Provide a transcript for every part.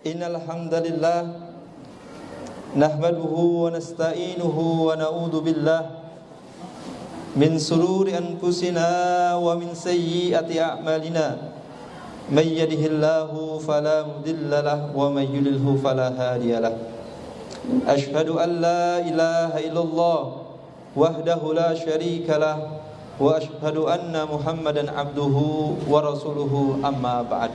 Innal hamdalillah nahmaduhu wa nasta'inuhu wa na'udzu billah min sururi anfusina wa min sayyiati a'malina. May yahdihillahu fala mudilla lahu wa may yudlilhu fala hadiya lahu. Asyhadu an la ilaha illallah wahdahu la syarika lahu wa asyhadu anna Muhammadan abduhu wa rasuluhu, amma ba'd.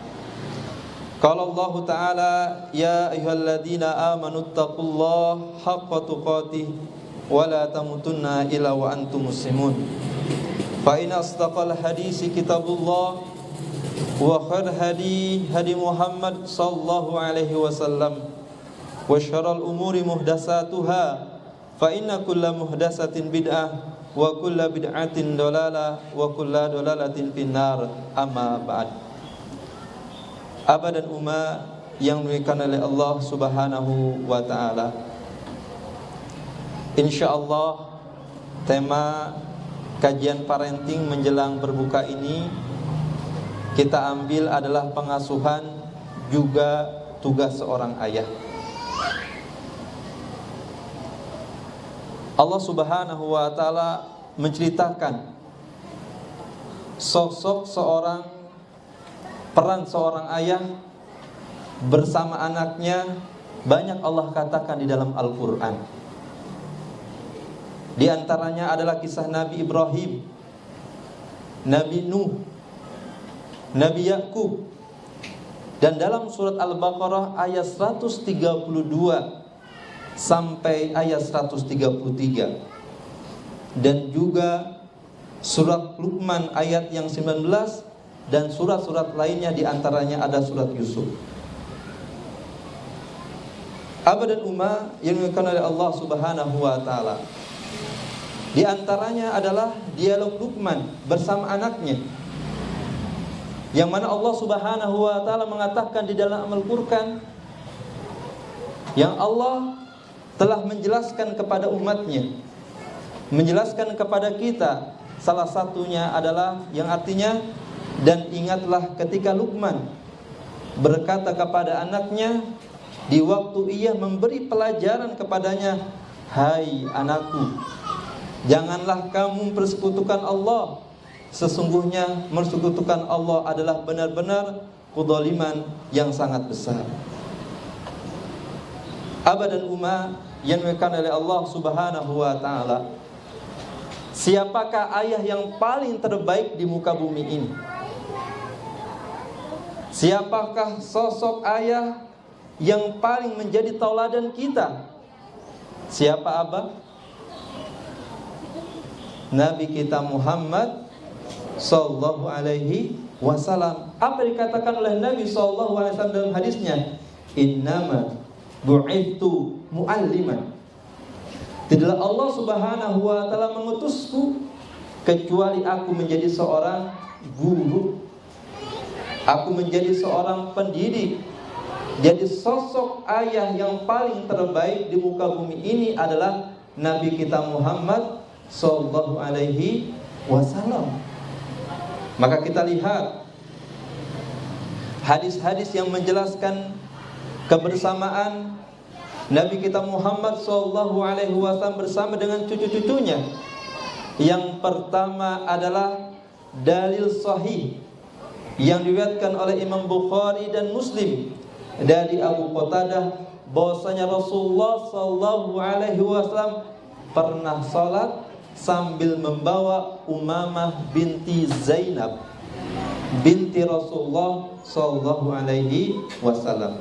Qala Allah Ta'ala, ya ayyuhalladzina amanu taqullaha haqqa tuqatih wa la tamutunna illa wa antum muslimun. Fa inna asdaqal hadisi kitabullah wa khairul hadi Muhammad sallallahu alaihi wasallam wa syarrul umuri muhdatsatuha fa inna kulla muhdatsatin bid'ah wa kulla bid'atin dalalah wa kulla dalalatin finnar, amma ba'd. Aba dan Uma yang dimuliakan oleh Allah Subhanahu wa ta'ala, insyaallah tema kajian parenting menjelang berbuka ini kita ambil adalah pengasuhan juga tugas seorang ayah. Allah Subhanahu wa ta'ala menceritakan sosok peran seorang ayah bersama anaknya. Banyak Allah katakan di dalam Al-Quran. Di antaranya adalah kisah Nabi Ibrahim, Nabi Nuh, Nabi Yakub. Dan dalam surat Al-Baqarah ayat 132 sampai ayat 133. Dan juga surat Luqman ayat yang 19. Dan surat-surat lainnya, di antaranya ada surat Yusuf. Aba dan Uma yang dimuliakan oleh Allah Subhanahu wa ta'ala, di antaranya adalah dialog Luqman bersama anaknya, yang mana Allah Subhanahu wa ta'ala mengatakan di dalam Al-Qur'an, yang Allah telah menjelaskan kepada umatnya, menjelaskan kepada kita. Salah satunya adalah yang artinya, dan ingatlah ketika Luqman berkata kepada anaknya di waktu ia memberi pelajaran kepadanya, hai anakku, janganlah kamu persekutukan Allah. Sesungguhnya persekutukan Allah adalah benar-benar kezaliman yang sangat besar. Aba dan Uma yang dimuliakan oleh Allah Subhanahu wa ta'ala, siapakah ayah yang paling terbaik di muka bumi ini? Siapakah sosok ayah yang paling menjadi tauladan kita? Siapa Abah? Nabi kita Muhammad sallallahu alaihi wasallam. Apa dikatakan oleh Nabi sallallahu alaihi wasallam dalam hadisnya? Innama bu'ithu mu'alliman. Tidaklah Allah Subhanahu wa ta'ala mengutusku kecuali aku menjadi seorang guru. Aku menjadi seorang pendidik. Jadi sosok ayah yang paling terbaik di muka bumi ini adalah Nabi kita Muhammad sallallahu alaihi wasallam. Maka kita lihat hadis-hadis yang menjelaskan kebersamaan Nabi kita Muhammad sallallahu alaihi wasallam bersama dengan cucu-cucunya. Yang pertama adalah dalil sahih yang diriwayatkan oleh Imam Bukhari dan Muslim dari Abu Qatadah bahwasanya Rasulullah sallallahu alaihi wasallam pernah salat sambil membawa Umamah binti Zainab binti Rasulullah sallallahu alaihi wasallam.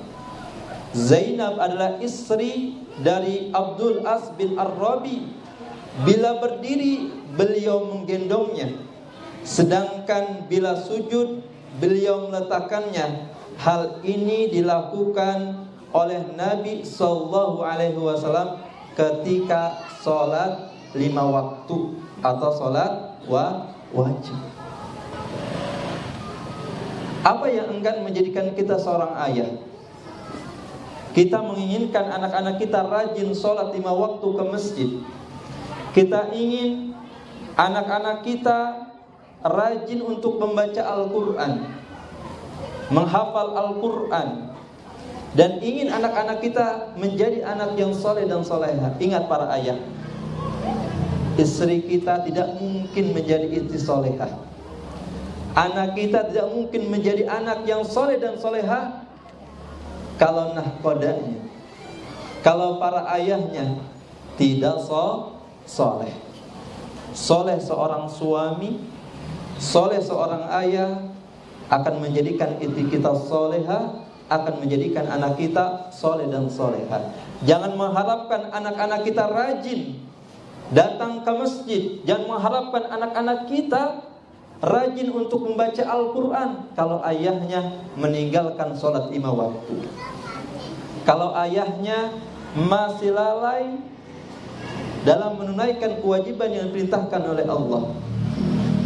Zainab adalah istri dari Abdul As bin Ar-Rabi. Bila berdiri beliau menggendongnya, sedangkan bila sujud beliau meletakkannya. Hal ini dilakukan oleh Nabi sallallahu alaihi wasallam ketika sholat 5 waktu atau sholat wajib. Apa yang enggan menjadikan kita seorang ayah? Kita menginginkan anak-anak kita rajin sholat 5 waktu ke masjid. Kita ingin anak-anak kita rajin untuk membaca Al-Quran, menghafal Al-Quran. dan ingin anak-anak kita menjadi anak yang soleh dan solehah. Ingat para ayah, istri kita tidak mungkin menjadi istri solehah, anak kita tidak mungkin menjadi anak yang soleh dan solehah kalau nahkodanya, kalau para ayahnya tidak soleh. Soleh seorang suami, soleh seorang ayah akan menjadikan istri kita solehah, akan menjadikan anak kita soleh dan solehah. Jangan mengharapkan anak-anak kita rajin datang ke masjid. Jangan mengharapkan anak-anak kita rajin untuk membaca Al-Quran kalau ayahnya meninggalkan sholat 5 waktu, kalau ayahnya masih lalai dalam menunaikan kewajiban yang diperintahkan oleh Allah.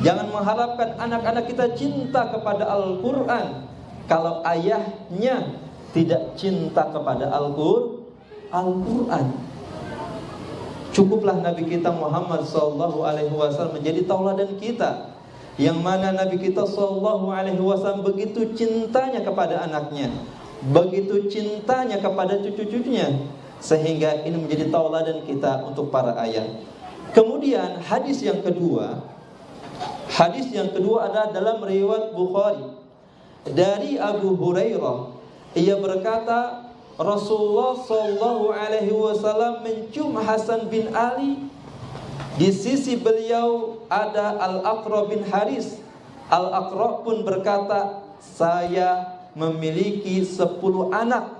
Jangan mengharapkan anak-anak kita cinta kepada Al-Quran kalau ayahnya tidak cinta kepada Al-Quran. Cukuplah Nabi kita Muhammad SAW menjadi tauladan kita, yang mana Nabi kita SAW begitu cintanya kepada anaknya, begitu cintanya kepada cucu-cucunya, sehingga ini menjadi tauladan kita untuk para ayah. Kemudian hadis yang kedua adalah dalam riwayat Bukhari dari Abu Hurairah. Ia berkata, Rasulullah SAW mencium Hasan bin Ali. Di sisi beliau ada Al-Aqra bin Haris. Al-Aqra pun berkata, saya memiliki 10 anak,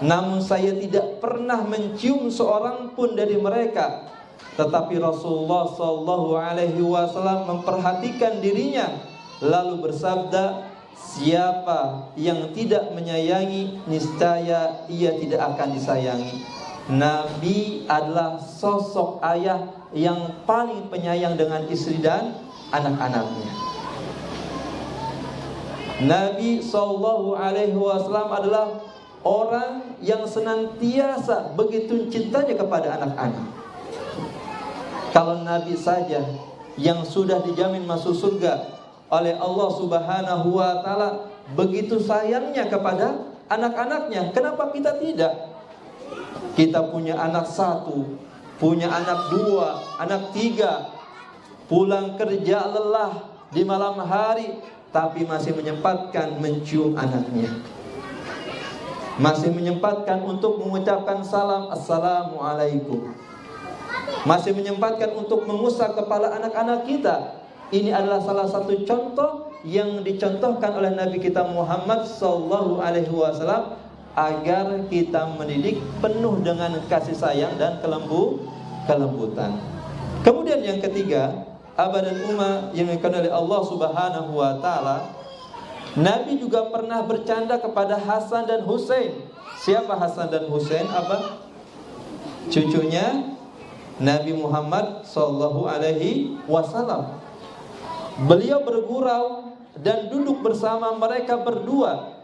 namun saya tidak pernah mencium seorang pun dari mereka. Tetapi Rasulullah SAW memperhatikan dirinya, lalu bersabda, siapa yang tidak menyayangi, niscaya ia tidak akan disayangi. Nabi adalah sosok ayah yang paling penyayang dengan istri dan anak-anaknya. Nabi SAW adalah orang yang senantiasa begitu cintanya kepada anak-anak. Kalau Nabi saja yang sudah dijamin masuk surga oleh Allah Subhanahu wa Ta'ala begitu sayangnya kepada anak-anaknya, kenapa kita tidak? Kita punya anak 1, punya anak 2, anak 3, pulang kerja lelah di malam hari, tapi masih menyempatkan mencium anaknya, masih menyempatkan untuk mengucapkan salam assalamualaikum, masih menyempatkan untuk mengusap kepala anak-anak kita. Ini adalah salah satu contoh yang dicontohkan oleh Nabi kita Muhammad SAW agar kita mendidik penuh dengan kasih sayang dan kelembutan. Kemudian yang ketiga, Aba dan Umma yang dikenal oleh Allah Subhanahu wa Ta'ala, Nabi juga pernah bercanda kepada Hasan dan Husain. Siapa Hasan dan Husain? Apa? Cucunya Nabi Muhammad SAW. Beliau bergurau dan duduk bersama mereka berdua.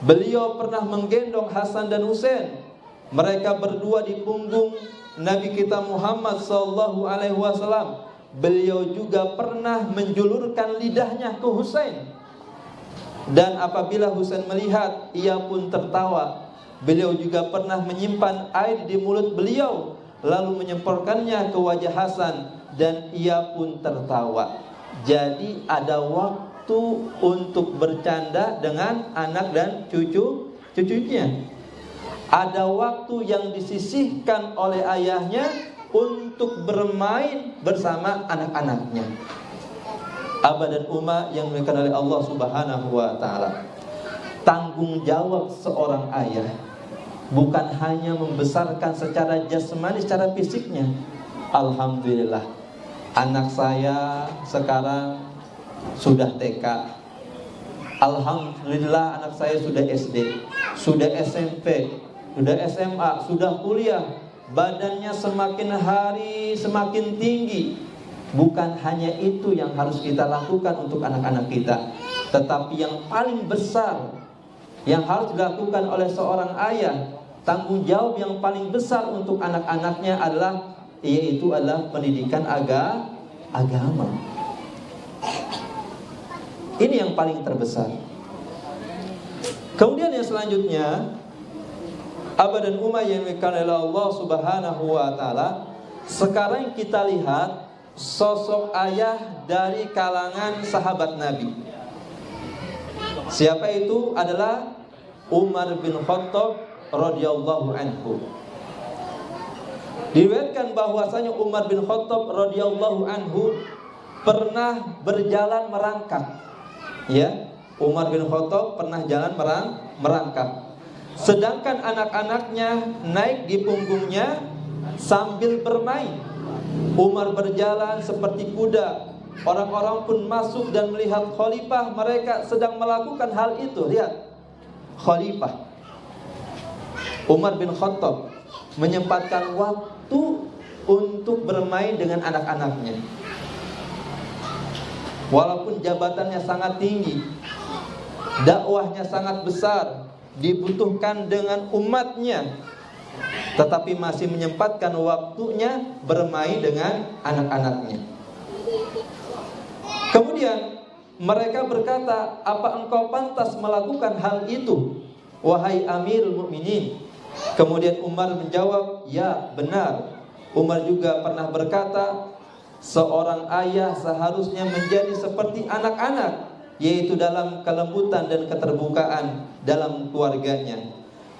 Beliau pernah menggendong Hasan dan Husain. Mereka berdua di punggung Nabi kita Muhammad SAW. Beliau juga pernah menjulurkan lidahnya ke Husain. Dan apabila Husain melihat, ia pun tertawa. Beliau juga pernah menyimpan air di mulut beliau, lalu menyemprotkannya ke wajah Hasan, dan ia pun tertawa. Jadi ada waktu untuk bercanda dengan anak dan cucunya. Ada waktu yang disisihkan oleh ayahnya untuk bermain bersama anak-anaknya. Aba dan Umma yang dimuliakan oleh Allah Subhanahu wa Ta'ala, tanggung jawab seorang ayah bukan hanya membesarkan secara jasmani, secara fisiknya. Alhamdulillah, anak saya sekarang sudah TK. Alhamdulillah, anak saya sudah SD, sudah SMP, sudah SMA, sudah kuliah. Badannya semakin hari semakin tinggi. Bukan hanya itu yang harus kita lakukan untuk anak-anak kita, tetapi yang paling besar yang harus dilakukan oleh seorang ayah, tanggung jawab yang paling besar untuk anak-anaknya adalah pendidikan agama. Ini yang paling terbesar. Kemudian yang selanjutnya, Abah dan Umma yang dimuliakan oleh Allah Subhanahu wa taala, sekarang kita lihat sosok ayah dari kalangan sahabat Nabi. Siapa itu? Adalah Umar bin Khattab radhiyallahu anhu. Diriwayatkan bahwasanya Umar bin Khattab radhiyallahu anhu pernah berjalan merangkak. Ya, Umar bin Khattab pernah jalan merangkak. Sedangkan anak-anaknya naik di punggungnya sambil bermain. Umar berjalan seperti kuda. Orang-orang pun masuk dan melihat khalifah mereka sedang melakukan hal itu. Lihat, khalifah Umar bin Khattab menyempatkan waktu untuk bermain dengan anak-anaknya. Walaupun jabatannya sangat tinggi, dakwahnya sangat besar, dibutuhkan dengan umatnya, tetapi masih menyempatkan waktunya bermain dengan anak-anaknya. Kemudian mereka berkata, "Apa engkau pantas melakukan hal itu, wahai Amirul Mukminin?" Kemudian Umar menjawab, "Ya, benar." Umar juga pernah berkata, "Seorang ayah seharusnya menjadi seperti anak-anak, yaitu dalam kelembutan dan keterbukaan dalam keluarganya.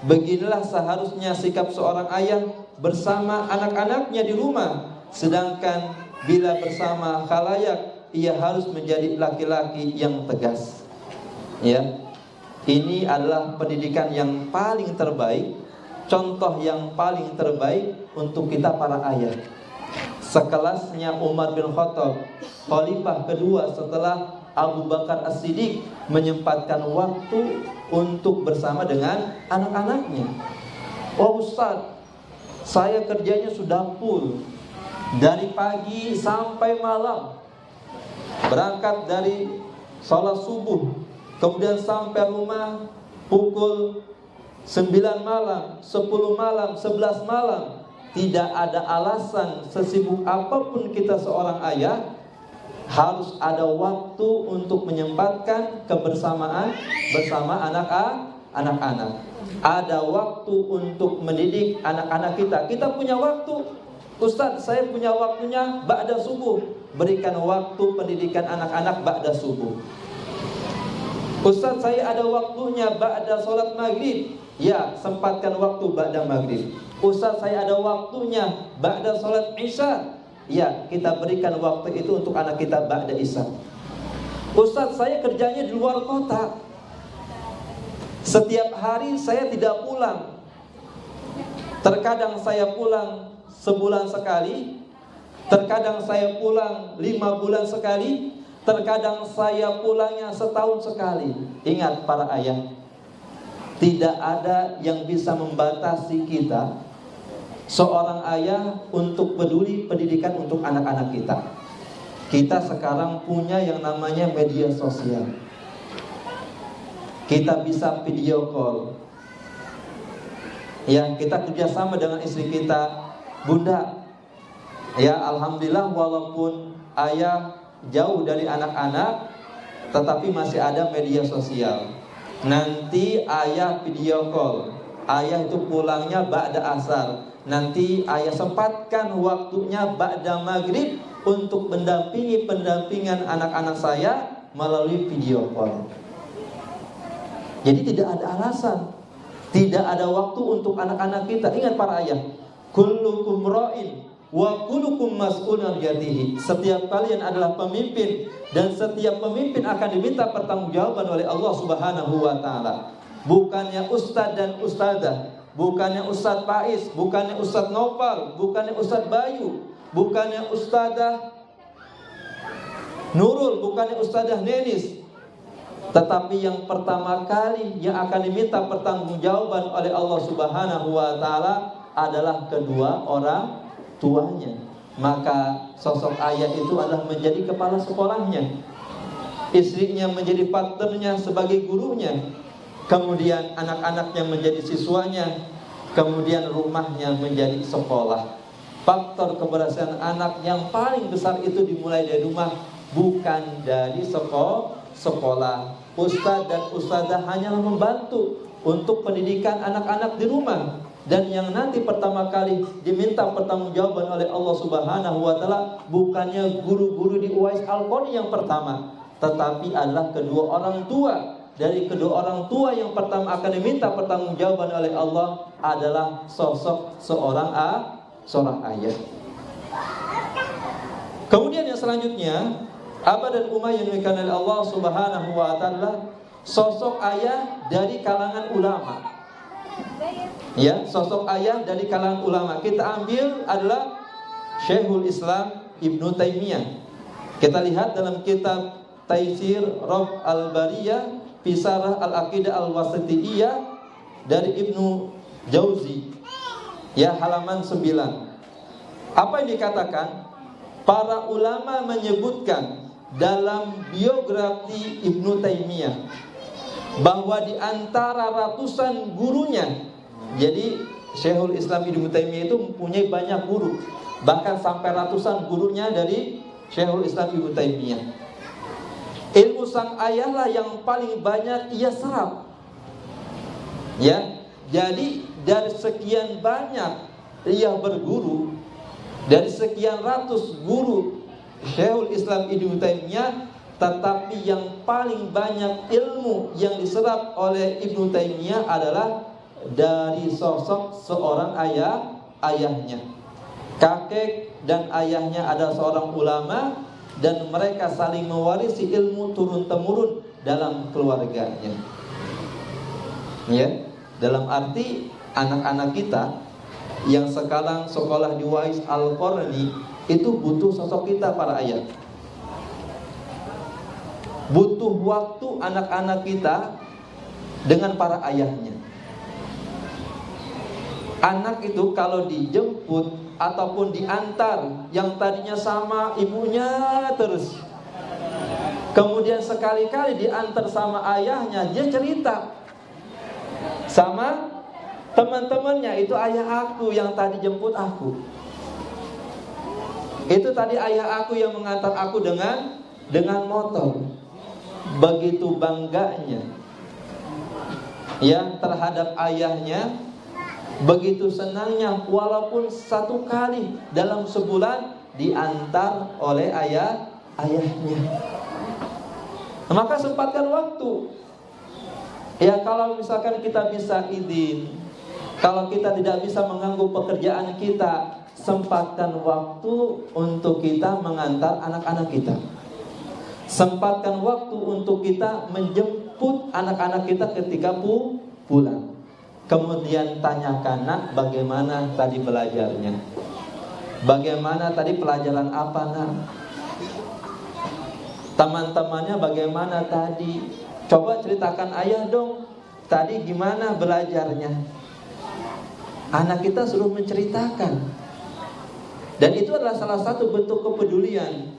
Beginilah seharusnya sikap seorang ayah bersama anak-anaknya di rumah. Sedangkan bila bersama khalayak, ia harus menjadi laki-laki yang tegas." Ya, ini adalah pendidikan yang paling terbaik, contoh yang paling terbaik untuk kita para ayah. Sekelasnya Umar bin Khattab, khalifah kedua setelah Abu Bakar As-Siddiq, menyempatkan waktu untuk bersama dengan anak-anaknya. "Oh Ustaz, saya kerjanya sudah full dari pagi sampai malam. Berangkat dari sholat subuh, kemudian sampai rumah pukul 9 malam, 10 malam, 11 malam. Tidak ada alasan, sesibuk apapun kita seorang ayah, harus ada waktu untuk menyempatkan kebersamaan bersama anak-anak. Ada waktu untuk mendidik anak-anak kita. Kita punya waktu, Ustaz, saya punya waktunya ba'da subuh. Berikan waktu pendidikan anak-anak ba'da subuh. Ustaz, saya ada waktunya ba'da sholat maghrib. Ya, sempatkan waktu ba'da maghrib. Ustaz, saya ada waktunya ba'da sholat isya. Ya, kita berikan waktu itu untuk anak kita ba'da isya. Ustaz, saya kerjanya di luar kota. Setiap hari saya tidak pulang. Terkadang saya pulang sebulan sekali, terkadang saya pulang 5 bulan sekali, terkadang saya pulangnya setahun sekali." Ingat para ayah, tidak ada yang bisa membatasi kita, seorang ayah, untuk peduli pendidikan untuk anak-anak kita. Kita sekarang punya yang namanya media sosial. Kita bisa video call. Ya, kita kerjasama dengan istri kita, "Bunda, ya alhamdulillah walaupun ayah jauh dari anak-anak, tetapi masih ada media sosial. Nanti ayah video call. Ayah itu pulangnya ba'da asar. Nanti ayah sempatkan waktunya ba'da maghrib untuk pendampingan anak-anak saya melalui video call." Jadi tidak ada alasan, tidak ada waktu untuk anak-anak kita. Ingat para ayah, kullukum ra'in wa kullukum mas'ulun yatihi. Setiap kalian adalah pemimpin, dan setiap pemimpin akan diminta pertanggungjawaban oleh Allah Subhanahu wa taala. Bukannya ustaz dan ustazah, bukannya Ustaz Faiz, bukannya Ustaz Nopal, bukannya Ustaz Bayu, bukannya Ustazah Nurul, bukannya Ustazah Nenis, tetapi yang pertama kali yang akan diminta pertanggungjawaban oleh Allah Subhanahu wa taala adalah kedua orang tuanya. Maka sosok ayah itu adalah menjadi kepala sekolahnya, istrinya menjadi partnernya sebagai gurunya, kemudian anak-anaknya menjadi siswanya, kemudian rumahnya menjadi sekolah. Faktor keberhasilan anak yang paling besar itu dimulai dari rumah, bukan dari sekolah. ustadz dan ustadzah hanyalah membantu untuk pendidikan anak-anak di rumah. Dan yang nanti pertama kali diminta pertanggungjawaban oleh Allah Subhanahu wa taala bukannya guru-guru di Uwais Al-Qarni yang pertama, tetapi adalah kedua orang tua. Dari kedua orang tua yang pertama akan diminta pertanggungjawaban oleh Allah adalah sosok seorang ayah. Kemudian yang selanjutnya, Aba dan Umma yang dimuliakan oleh Allah Subhanahu wa taala, sosok ayah dari kalangan ulama. Ya, sosok ayah dari kalangan ulama kita ambil adalah Syekhul Islam Ibnu Taimiyah. Kita lihat dalam kitab Taisir Rabb Al-Bariyah fi Syarah Al-Aqidah Al-Wasithiyah dari Ibnu Jauzi, ya, halaman 9. Apa yang dikatakan? Para ulama menyebutkan dalam biografi Ibnu Taimiyah bahwa di antara ratusan gurunya, jadi Syekhul Islam Ibnu Taimiyah itu mempunyai banyak guru, bahkan sampai ratusan gurunya dari Syekhul Islam Ibnu Taimiyah. Ilmu sang ayah lah yang paling banyak ia serap. Ya, jadi dari sekian banyak ia berguru, dari sekian ratus guru Syekhul Islam Ibnu Taimiyah, tetapi yang paling banyak ilmu yang diserap oleh Ibnu Taimiyah adalah dari sosok seorang ayahnya. Kakek dan ayahnya adalah seorang ulama, dan mereka saling mewarisi ilmu turun-temurun dalam keluarganya. Ya, dalam arti anak-anak kita yang sekarang sekolah di Uwais Al-Qarni itu butuh sosok kita para ayah. Butuh waktu anak-anak kita dengan para ayahnya. Anak itu kalau dijemput ataupun diantar, yang tadinya sama ibunya terus, kemudian sekali-kali diantar sama ayahnya, dia cerita sama teman-temannya, itu ayah aku yang tadi jemput aku, itu tadi ayah aku yang mengantar aku dengan motor. Begitu bangganya ya terhadap ayahnya, begitu senangnya walaupun satu kali dalam sebulan diantar oleh ayahnya. Maka sempatkan waktu. Ya, kalau misalkan kita bisa izin, kalau kita tidak bisa mengganggu pekerjaan kita, sempatkan waktu untuk kita mengantar anak-anak kita. Sempatkan waktu untuk kita menjemput anak-anak kita ketika pulang. Kemudian tanyakan, nak, bagaimana tadi belajarnya? Bagaimana tadi pelajaran apa, nak? Teman-temannya bagaimana tadi? Coba ceritakan ayah dong, tadi gimana belajarnya? Anak kita suruh menceritakan. Dan itu adalah salah satu bentuk kepedulian.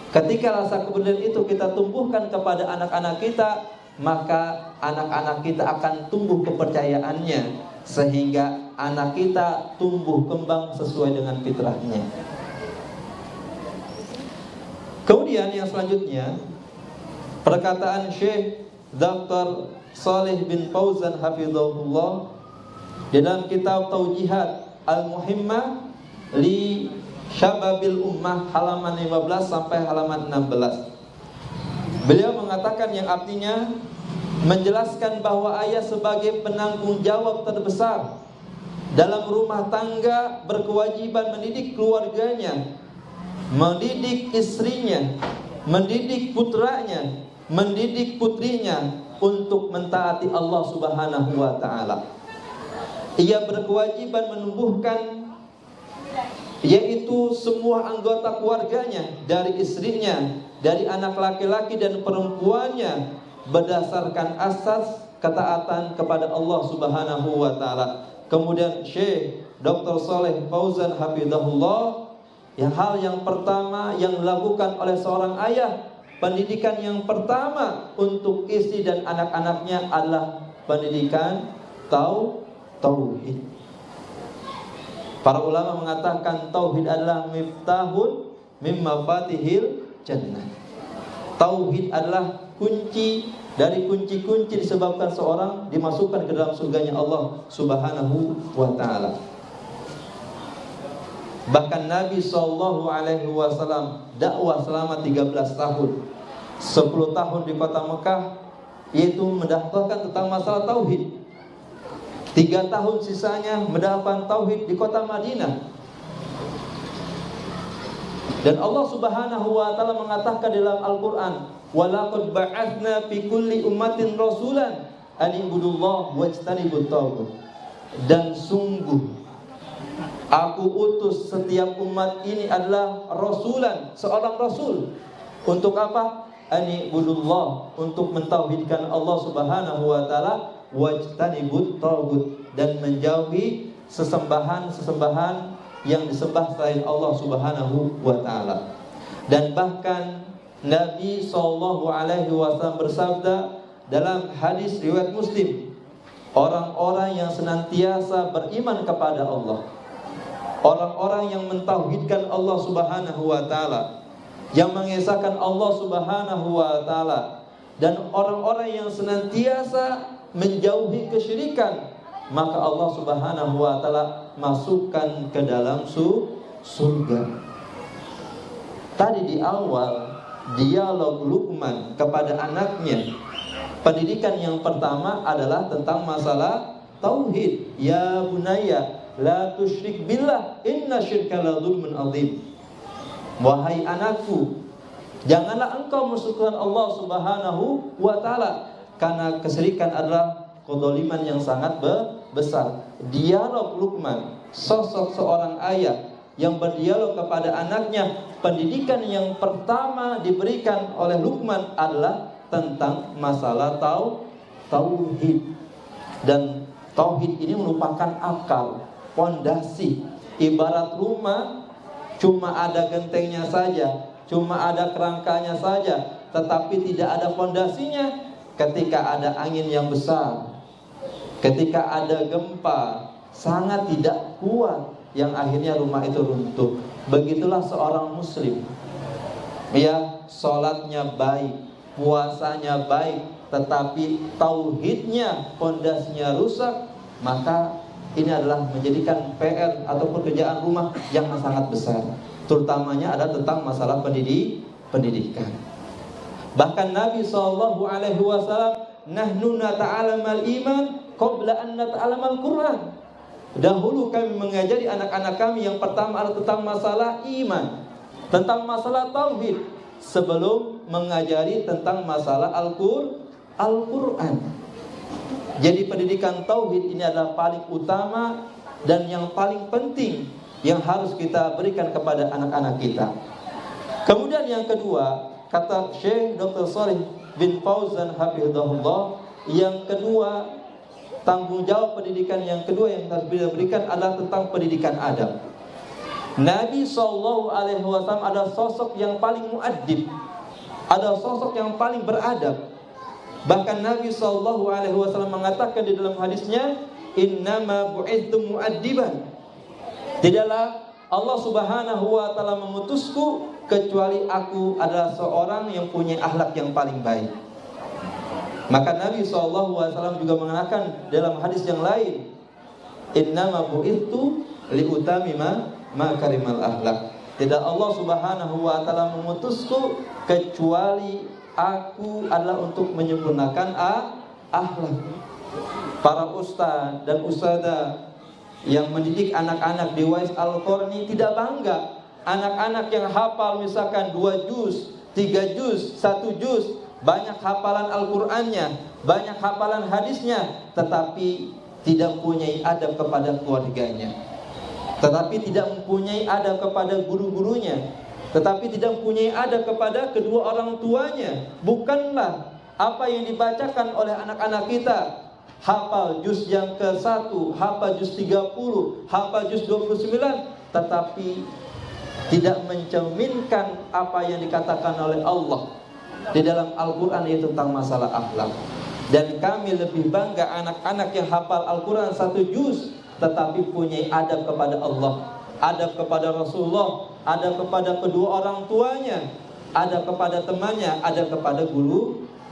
Ketika rasa kepedulian itu kita tumbuhkan kepada anak-anak kita, maka anak-anak kita akan tumbuh kepercayaannya, sehingga anak kita tumbuh kembang sesuai dengan fitrahnya. Kemudian yang selanjutnya, perkataan Syekh Dr. Shalih bin Fauzan hafizahullah di dalam kitab Taujihat Al-Muhimmah li Syababil Ummah halaman 15 sampai halaman 16. Beliau mengatakan yang artinya menjelaskan bahwa ayah sebagai penanggung jawab terbesar dalam rumah tangga berkewajiban mendidik keluarganya, mendidik istrinya, mendidik putranya, mendidik putrinya untuk mentaati Allah Subhanahu wa taala. Ia berkewajiban menumbuhkan, yaitu semua anggota keluarganya, dari istrinya, dari anak laki-laki dan perempuannya, berdasarkan asas ketaatan kepada Allah Subhanahu wa taala. Kemudian Syekh Dr. Shalih Fauzan hafizahullah, hal yang pertama yang dilakukan oleh seorang ayah, pendidikan yang pertama untuk istri dan anak-anaknya adalah pendidikan tauhid. Para ulama mengatakan tauhid adalah miftahun min mafatihil jannah. Tauhid adalah kunci dari kunci-kunci disebabkan seorang dimasukkan ke dalam surganya Allah Subhanahu wa taala. Bahkan Nabi SAW dakwah selama 13 tahun, 10 tahun di kota Mekah, yaitu mendakwahkan tentang masalah tauhid. 3 tahun sisanya mendakwahkan tauhid di kota Madinah. Dan Allah Subhanahu wa taala mengatakan dalam Al-Qur'an, "Walaqad ba'atsna fi kulli ummatin rasulan an ibudullah wajtanibut taghut." Dan sungguh aku utus setiap umat ini adalah rasulan, seorang rasul. Untuk apa? An ibudullah, untuk mentauhidkan Allah Subhanahu wa taala, wajtanibut taghut, dan menjauhi sesembahan-sesembahan yang disembah selain Allah Subhanahu wa taala. Dan bahkan Nabi SAW bersabda dalam hadis riwayat Muslim, orang-orang yang senantiasa beriman kepada Allah, orang-orang yang mentauhidkan Allah Subhanahu wa taala, yang mengesahkan Allah Subhanahu wa taala, dan orang-orang yang senantiasa menjauhi kesyirikan, maka Allah Subhanahu wa taala masukkan ke dalam surga. Tadi di awal dialog Luqman kepada anaknya, pendidikan yang pertama adalah tentang masalah tauhid. Ya bunayya la tusyrik billah inna syirka la dzulmun adzim. Wahai anakku, janganlah engkau mensekutukan Allah Subhanahu wa taala, karena kesyirikan adalah kezaliman yang sangat besar. Dialog Luqman, sosok seorang ayah yang berdialog kepada anaknya, pendidikan yang pertama diberikan oleh Luqman adalah tentang masalah tauhid. Dan tauhid ini merupakan akal, fondasi. Ibarat rumah, cuma ada gentengnya saja, cuma ada kerangkanya saja, tetapi tidak ada fondasinya. Ketika ada angin yang besar, ketika ada gempa, sangat tidak kuat, yang akhirnya rumah itu runtuh. Begitulah seorang muslim, ya, sholatnya baik, puasanya baik, tetapi tauhidnya, fondasinya rusak, maka ini adalah menjadikan PR atau pekerjaan rumah yang sangat besar. Terutamanya ada tentang masalah pendidikan. Bahkan Nabi SAW, nahnu nata'alamal iman qabla an nata'alamal Qur'an. Dahulu kami mengajari anak-anak kami, yang pertama adalah tentang masalah iman, tentang masalah tauhid, sebelum mengajari tentang masalah Al-Qur'an. Jadi pendidikan tauhid ini adalah paling utama dan yang paling penting yang harus kita berikan kepada anak-anak kita. Kemudian yang kedua, kata Syekh Dr. Shalih bin Fauzan hafizahullah, yang kedua, tanggung jawab pendidikan yang kedua yang harus diberikan adalah tentang pendidikan adab. Nabi SAW adalah sosok yang paling muaddib, adalah sosok yang paling beradab. Bahkan Nabi SAW mengatakan di dalam hadisnya, innama bu'ithtu muaddiban. Tidaklah Allah Subhanahu wa taala mengutusku kecuali aku adalah seorang yang punya akhlak yang paling baik. Maka Nabi SAW juga mengatakan dalam hadis yang lain, innama bu'ithtu liutamima makarimal akhlak. Tidak Allah Subhanahu wa taala mengutusku kecuali aku adalah untuk menyempurnakan akhlak. Para ustaz dan ustazah yang mendidik anak-anak di Wais Al-Qarni tidak bangga anak-anak yang hafal misalkan 2 juz, 3 juz, 1 juz, banyak hafalan Al-Qur'annya, banyak hafalan hadisnya, tetapi tidak mempunyai adab kepada keluarganya, tetapi tidak mempunyai adab kepada guru-gurunya, tetapi tidak mempunyai adab kepada kedua orang tuanya. Bukanlah apa yang dibacakan oleh anak-anak kita, hafal juz yang ke-1, hafal juz 30, hafal juz 29, tetapi tidak mencerminkan apa yang dikatakan oleh Allah di dalam Al-Quran, yaitu tentang masalah akhlak. Dan kami lebih bangga anak-anak yang hafal Al-Quran 1 juz tetapi punya adab kepada Allah, adab kepada Rasulullah, adab kepada kedua orang tuanya, adab kepada temannya, adab kepada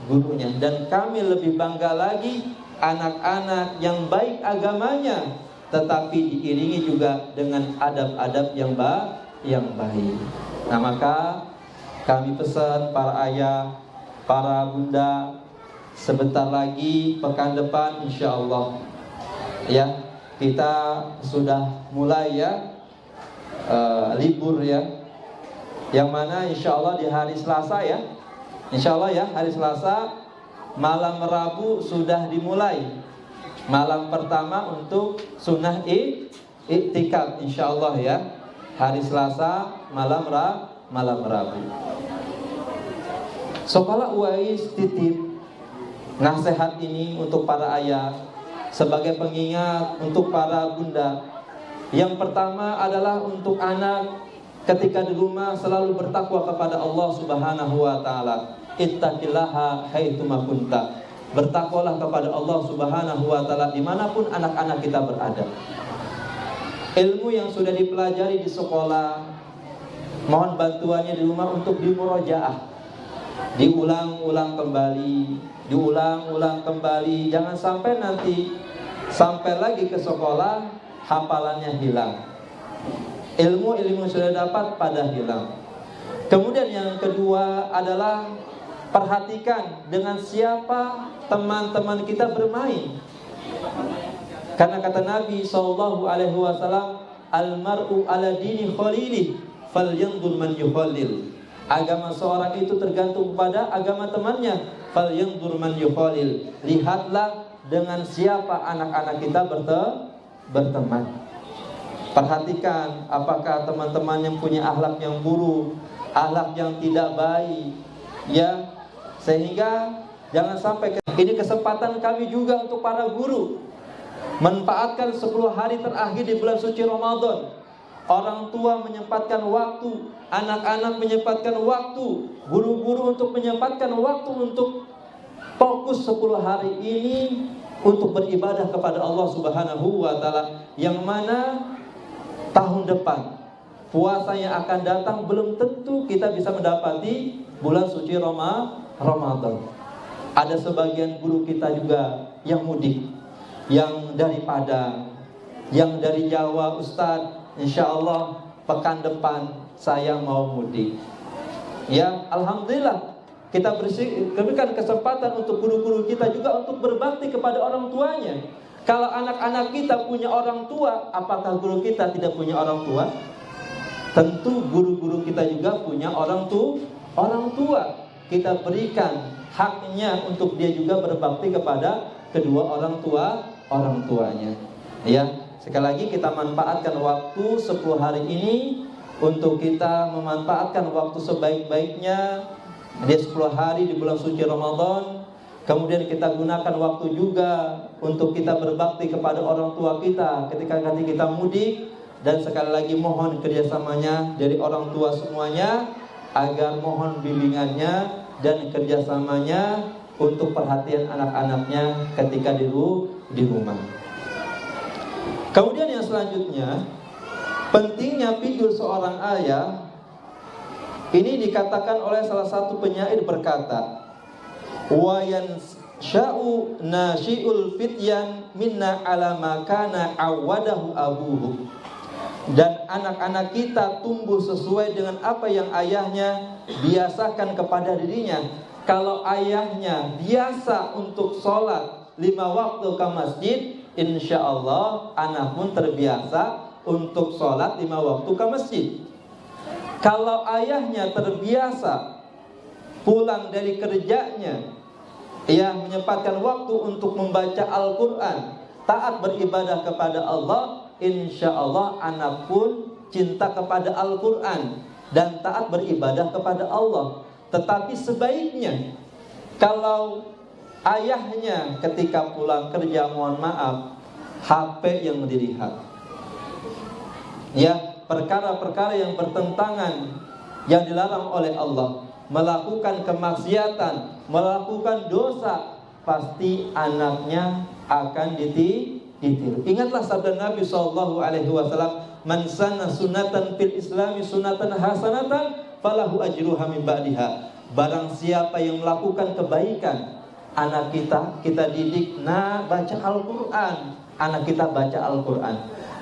gurunya. Dan kami lebih bangga lagi anak-anak yang baik agamanya, tetapi diiringi juga dengan adab-adab yang baik. Nah, maka kami pesan para ayah, para bunda, sebentar lagi pekan depan insyaallah ya, kita sudah mulai ya libur ya, yang mana insyaallah di hari Selasa ya, insyaallah ya, hari Selasa malam Rabu sudah dimulai malam pertama untuk sunnah iktikaf insyaallah ya, hari Selasa malam Rabu. Sekolah Uwais titip nasihat ini untuk para ayah sebagai pengingat untuk para bunda. Yang pertama adalah untuk anak ketika di rumah selalu bertakwa kepada Allah Subhanahu wa taala. Ittaqillaha haitsuma kunta. Bertakwalah kepada Allah Subhanahu wa taala dimanapun anak-anak kita berada. Ilmu yang sudah dipelajari di sekolah, mohon bantuannya di rumah untuk dimurojaah, diulang-ulang kembali, jangan sampai nanti sampai lagi ke sekolah hafalannya hilang, ilmu sudah dapat pada hilang. Kemudian yang kedua adalah perhatikan dengan siapa teman-teman kita bermain, karena kata Nabi SAW, almar'u ala dini khalilih falyanzur man yukhalil. Agama seorang itu tergantung pada agama temannya. Falyanzur man yukhalil. Lihatlah dengan siapa anak-anak kita berteman. Perhatikan apakah teman-teman yang punya akhlak yang buruk, akhlak yang tidak baik, ya, sehingga jangan sampai ini kesempatan kami juga untuk para guru manfaatkan 10 hari terakhir di bulan suci Ramadan. Orang tua menyempatkan waktu, anak-anak menyempatkan waktu, guru-guru untuk menyempatkan waktu untuk fokus 10 hari ini untuk beribadah kepada Allah Subhanahu wa taala, yang mana tahun depan puasa yang akan datang belum tentu kita bisa mendapati bulan suci Ramadan. Ada sebagian guru kita juga yang mudik, yang dari Padang, yang dari Jawa. Ustadz, insyaallah pekan depan saya mau mudik. Ya, alhamdulillah kita berikan kesempatan untuk guru-guru kita juga untuk berbakti kepada orang tuanya. Kalau anak-anak kita punya orang tua, apakah guru kita tidak punya orang tua? Tentu guru-guru kita juga punya orang tua. Kita berikan haknya untuk dia juga berbakti kepada kedua orang tuanya. Ya, sekali lagi kita manfaatkan waktu 10 hari ini untuk kita memanfaatkan waktu sebaik-baiknya di 10 hari di bulan suci Ramadan. Kemudian kita gunakan waktu juga untuk kita berbakti kepada orang tua kita ketika nanti kita mudik. Dan sekali lagi mohon kerjasamanya dari orang tua semuanya, agar mohon bimbingannya dan kerjasamanya untuk perhatian anak-anaknya ketika di rumah. Kemudian yang selanjutnya, pentingnya figur seorang ayah. Ini dikatakan oleh salah satu penyair berkata, wa yansha'u nashi'ul fityan minna ala ma kana awadahu abuhu. Dan anak-anak kita tumbuh sesuai dengan apa yang ayahnya biasakan kepada dirinya. Kalau ayahnya biasa untuk sholat 5 waktu ke masjid, insyaallah anak pun terbiasa untuk sholat 5 waktu ke masjid. Kalau ayahnya terbiasa pulang dari kerjanya, ia menyempatkan waktu untuk membaca Al-Quran, taat beribadah kepada Allah, insyaallah anak pun cinta kepada Al-Quran dan taat beribadah kepada Allah. Tetapi sebaiknya kalau ayahnya ketika pulang kerja, mohon maaf, HP yang dilihat, ya, perkara-perkara yang bertentangan, yang dilarang oleh Allah, melakukan kemaksiatan, melakukan dosa, pasti anaknya akan ditiru. Ingatlah sabda Nabi SAW, man sanna sunatan fil islami sunatan hasanatan falahu ajruha min ba'diha. barang siapa yang melakukan kebaikan, anak kita didik, nah baca Al-Quran, anak kita baca Al-Quran.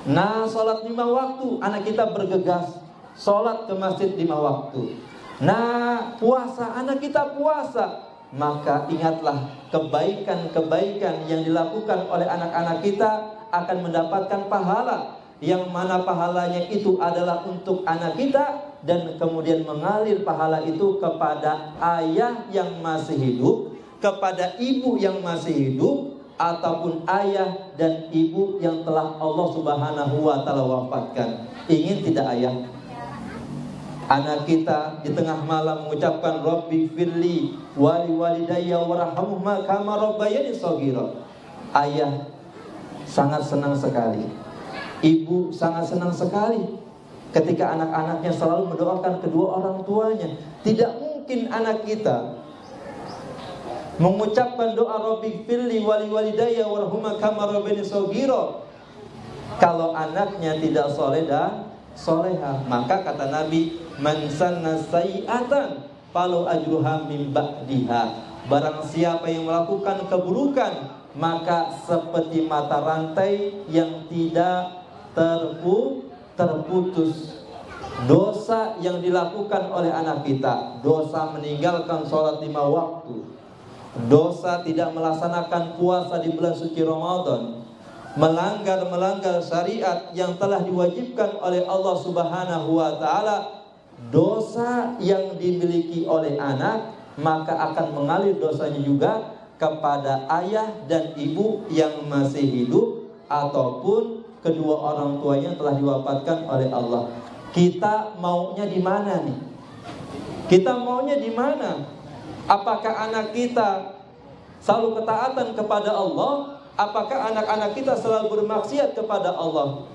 Nah sholat 5 waktu, anak kita bergegas sholat ke masjid 5 waktu. Nah puasa, anak kita puasa. Maka ingatlah, kebaikan-kebaikan yang dilakukan oleh anak-anak kita akan mendapatkan pahala, yang mana pahalanya itu adalah untuk anak kita, dan kemudian mengalir pahala itu kepada ayah yang masih hidup, kepada ibu yang masih hidup, ataupun ayah dan ibu yang telah Allah Subhanahu wa ta'ala wafatkan. Ingin tidak ayah? Anak kita di tengah malam mengucapkan Rabbi firli wali walidayya warhamhuma kama rabbayani shaghira. Ayah sangat senang sekali, ibu sangat senang sekali ketika anak-anaknya selalu mendoakan kedua orang tuanya. Tidak mungkin anak kita mengucapkan doa Rabbi firli wali walidayya warhamhuma kama rabbayani shaghira kalau anaknya tidak soleh dan soleha. Maka kata Nabi, man sanna sayi'atan falau ajruha min ba'diha. Barang siapa yang melakukan keburukan, maka seperti mata rantai yang tidak terputus. Dosa yang dilakukan oleh anak kita, dosa meninggalkan sholat 5 waktu, dosa tidak melaksanakan puasa di bulan suci Ramadan, melanggar syariat yang telah diwajibkan oleh Allah Subhanahu wa ta'ala, dosa yang dimiliki oleh anak, maka akan mengalir dosanya juga kepada ayah dan ibu yang masih hidup, ataupun kedua orang tuanya yang telah diwafatkan oleh Allah. Kita maunya di mana nih? Kita maunya di mana? Apakah anak kita selalu ketaatan kepada Allah? Apakah anak-anak kita selalu bermaksiat kepada Allah?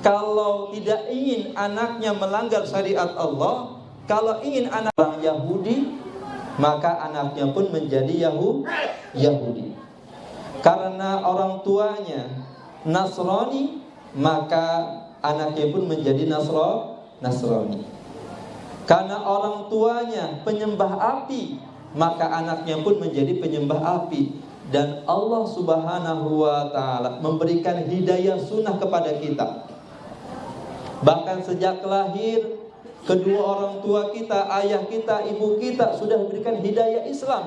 Kalau tidak ingin anaknya melanggar syariat Allah, kalau ingin anak orang Yahudi, maka anaknya pun menjadi Yahudi. Karena orang tuanya Nasrani, maka anaknya pun menjadi Nasrani. Karena orang tuanya penyembah api, maka anaknya pun menjadi penyembah api. Dan Allah Subhanahu wa ta'ala memberikan hidayah sunnah kepada kita. Bahkan sejak lahir, kedua orang tua kita, ayah kita, ibu kita sudah diberikan hidayah Islam.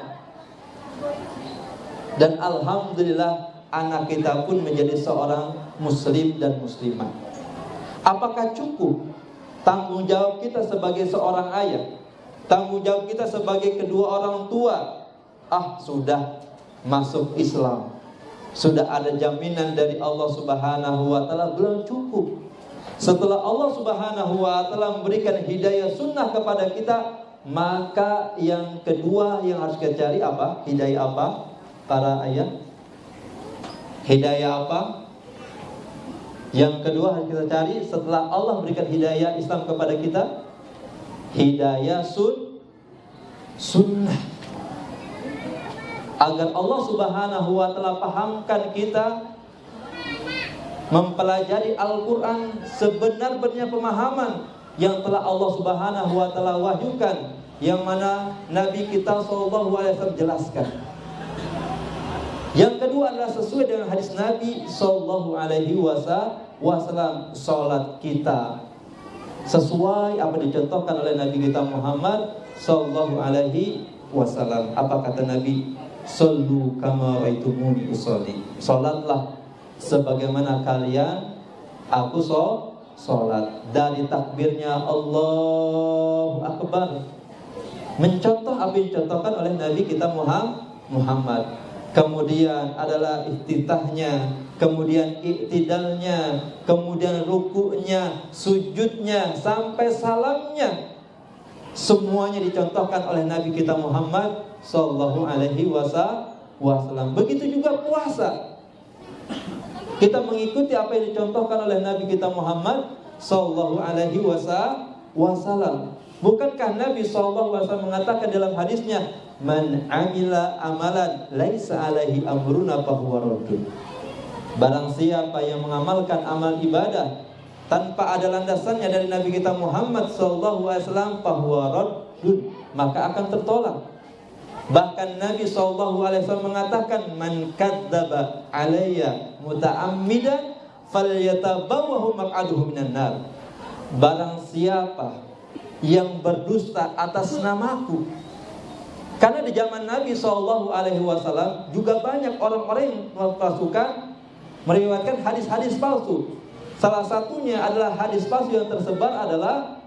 Dan alhamdulillah anak kita pun menjadi seorang muslim dan muslimah. Apakah cukup tanggung jawab kita sebagai seorang ayah, tanggung jawab kita sebagai kedua orang tua? Sudah masuk Islam, sudah ada jaminan dari Allah Subhanahu wa ta'ala? Belum cukup. Setelah Allah Subhanahu wa ta'ala memberikan hidayah sunnah kepada kita, maka yang kedua yang harus kita cari apa? Hidayah apa? Para ayah, hidayah apa? Yang kedua harus kita cari setelah Allah memberikan hidayah Islam kepada kita, hidayah sunnah. Agar Allah Subhanahu wa ta'ala pahamkan kita mempelajari Al-Quran sebenar-benarnya pemahaman yang telah Allah Subhanahu wa ta'ala wahyukan, yang mana Nabi kita SAW jelaskan. Yang kedua adalah sesuai dengan hadis Nabi SAW, sholat kita sesuai apa dicontohkan oleh Nabi kita Muhammad SAW. Apa kata Nabi? Sallu kama raitumuni usolli. Salatlah sebagaimana kalian aku salat. Dari takbirnya Allahu Akbar, mencontoh apa yang dicontohkan oleh Nabi kita Muhammad. Kemudian adalah iftitahnya, kemudian iktidalnya, kemudian ruku'nya, sujudnya, sampai salamnya. Semuanya dicontohkan oleh Nabi kita Muhammad sallallahu alaihi wasallam. Begitu juga puasa. Kita mengikuti apa yang dicontohkan oleh Nabi kita Muhammad sallallahu alaihi wasallam. Bukankah Nabi sallallahu alaihi wasallam mengatakan dalam hadisnya, "Man amila amalan laisa alaihi amruna fahuwa raddun." Barang siapa yang mengamalkan amal ibadah tanpa ada landasannya dari Nabi kita Muhammad sallallahu alaihi wasallam, fahuwa raddun, maka akan tertolak. Bahkan Nabi SAW mengatakan, man kadzdzaba alayya muta'ammidan falyatabawwahu maq'adahu minan nar. Barang siapa yang berdusta atas namaku. Karena di zaman Nabi SAW juga banyak orang-orang yang meriwayatkan hadis-hadis palsu. Salah satunya adalah hadis palsu yang tersebar adalah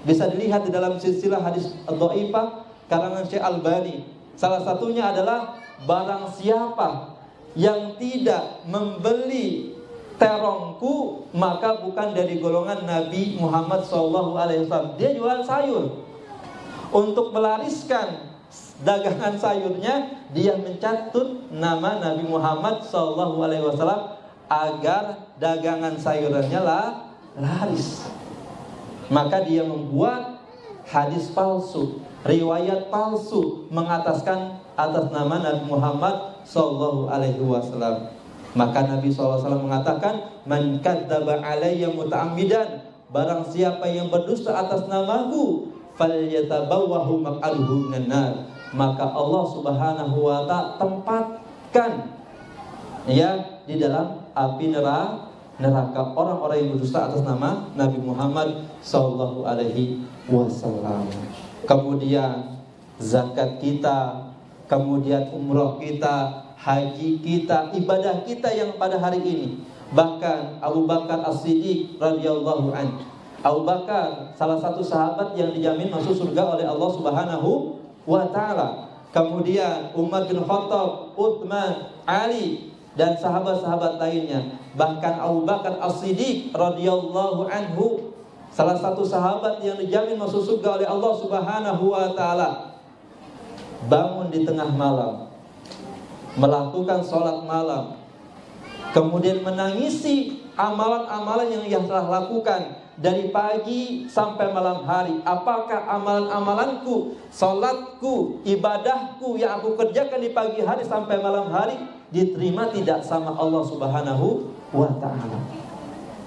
bisa dilihat di dalam silsilah hadis dhaifah karangan Syekh Albani. Salah satunya adalah barang siapa yang tidak membeli terongku maka bukan dari golongan Nabi Muhammad SAW. Dia jualan sayur. Untuk melariskan dagangan sayurnya, dia mencatut nama Nabi Muhammad SAW agar dagangan sayurannya laris. Maka dia membuat hadis palsu, riwayat palsu mengataskan atas nama Nabi Muhammad SAW. Maka Nabi SAW mengatakan, man kadzdzaba alayya muta'ammidan, barang siapa yang berdusta atas namaku, falyatabawwahu maq'adahu minan nar, maka Allah Subhanahu wa ta'ala tempatkan di dalam api neraka orang-orang yang berdusta atas nama Nabi Muhammad sallallahu alaihi wasallam. Kemudian zakat kita, kemudian umroh kita, haji kita, ibadah kita yang pada hari ini. Bahkan Abu Bakar As-Siddiq radhiyallahu anhu, Abu Bakar salah satu sahabat yang dijamin masuk surga oleh Allah Subhanahu wa ta'ala. Kemudian Umar bin Khattab, Utsman, Ali dan sahabat-sahabat lainnya. Bahkan Abu Bakar As-Siddiq radhiyallahu anhu, salah satu sahabat yang dijamin masuk surga oleh Allah Subhanahu wa ta'ala, bangun di tengah malam, melakukan sholat malam, kemudian menangisi amalan-amalan yang ia telah lakukan dari pagi sampai malam hari. Apakah amalan-amalanku, sholatku, ibadahku yang aku kerjakan di pagi hari sampai malam hari diterima tidak sama Allah Subhanahu wa ta'ala?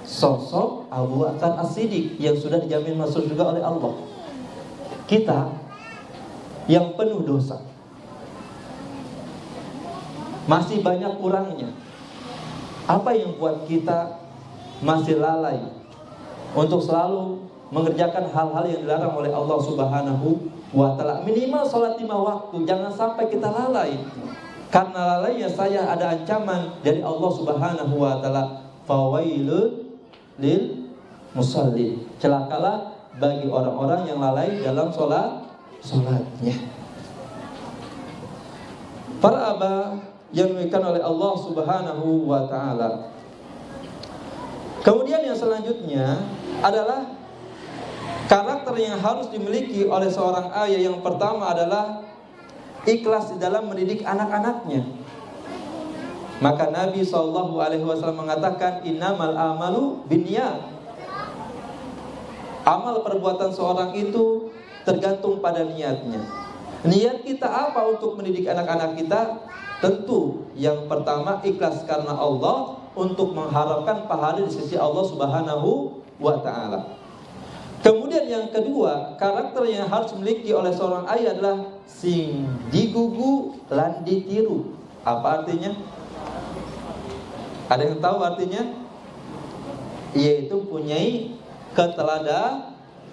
Sosok Abu Bakar As-Siddiq yang sudah dijamin masuk juga oleh Allah. Kita yang penuh dosa, masih banyak kurangnya. Apa yang buat kita masih lalai untuk selalu mengerjakan hal-hal yang dilarang oleh Allah Subhanahu wa ta'ala? Minimal sholat 5 waktu, jangan sampai kita lalai. Karena lalainya saya ada ancaman dari Allah Subhanahu wa ta'ala, fawailun lil musallin, celakalah bagi orang-orang yang lalai dalam sholatnya. Para abah yang dimuliakan oleh Allah Subhanahu wa ta'ala. Kemudian yang selanjutnya adalah karakter yang harus dimiliki oleh seorang ayah. Yang pertama adalah ikhlas di dalam mendidik anak-anaknya. Maka Nabi SAW mengatakan, innamal amalu binniyat. Amal perbuatan seorang itu tergantung pada niatnya. Niat kita apa untuk mendidik anak-anak kita? Tentu yang pertama ikhlas karena Allah, untuk mengharapkan pahala di sisi Allah Subhanahu wa ta'ala. Kemudian yang kedua, karakter yang harus dimiliki oleh seorang ayah adalah sing digugu lan ditiru. Apa artinya? Ada yang tahu artinya? Yaitu punyai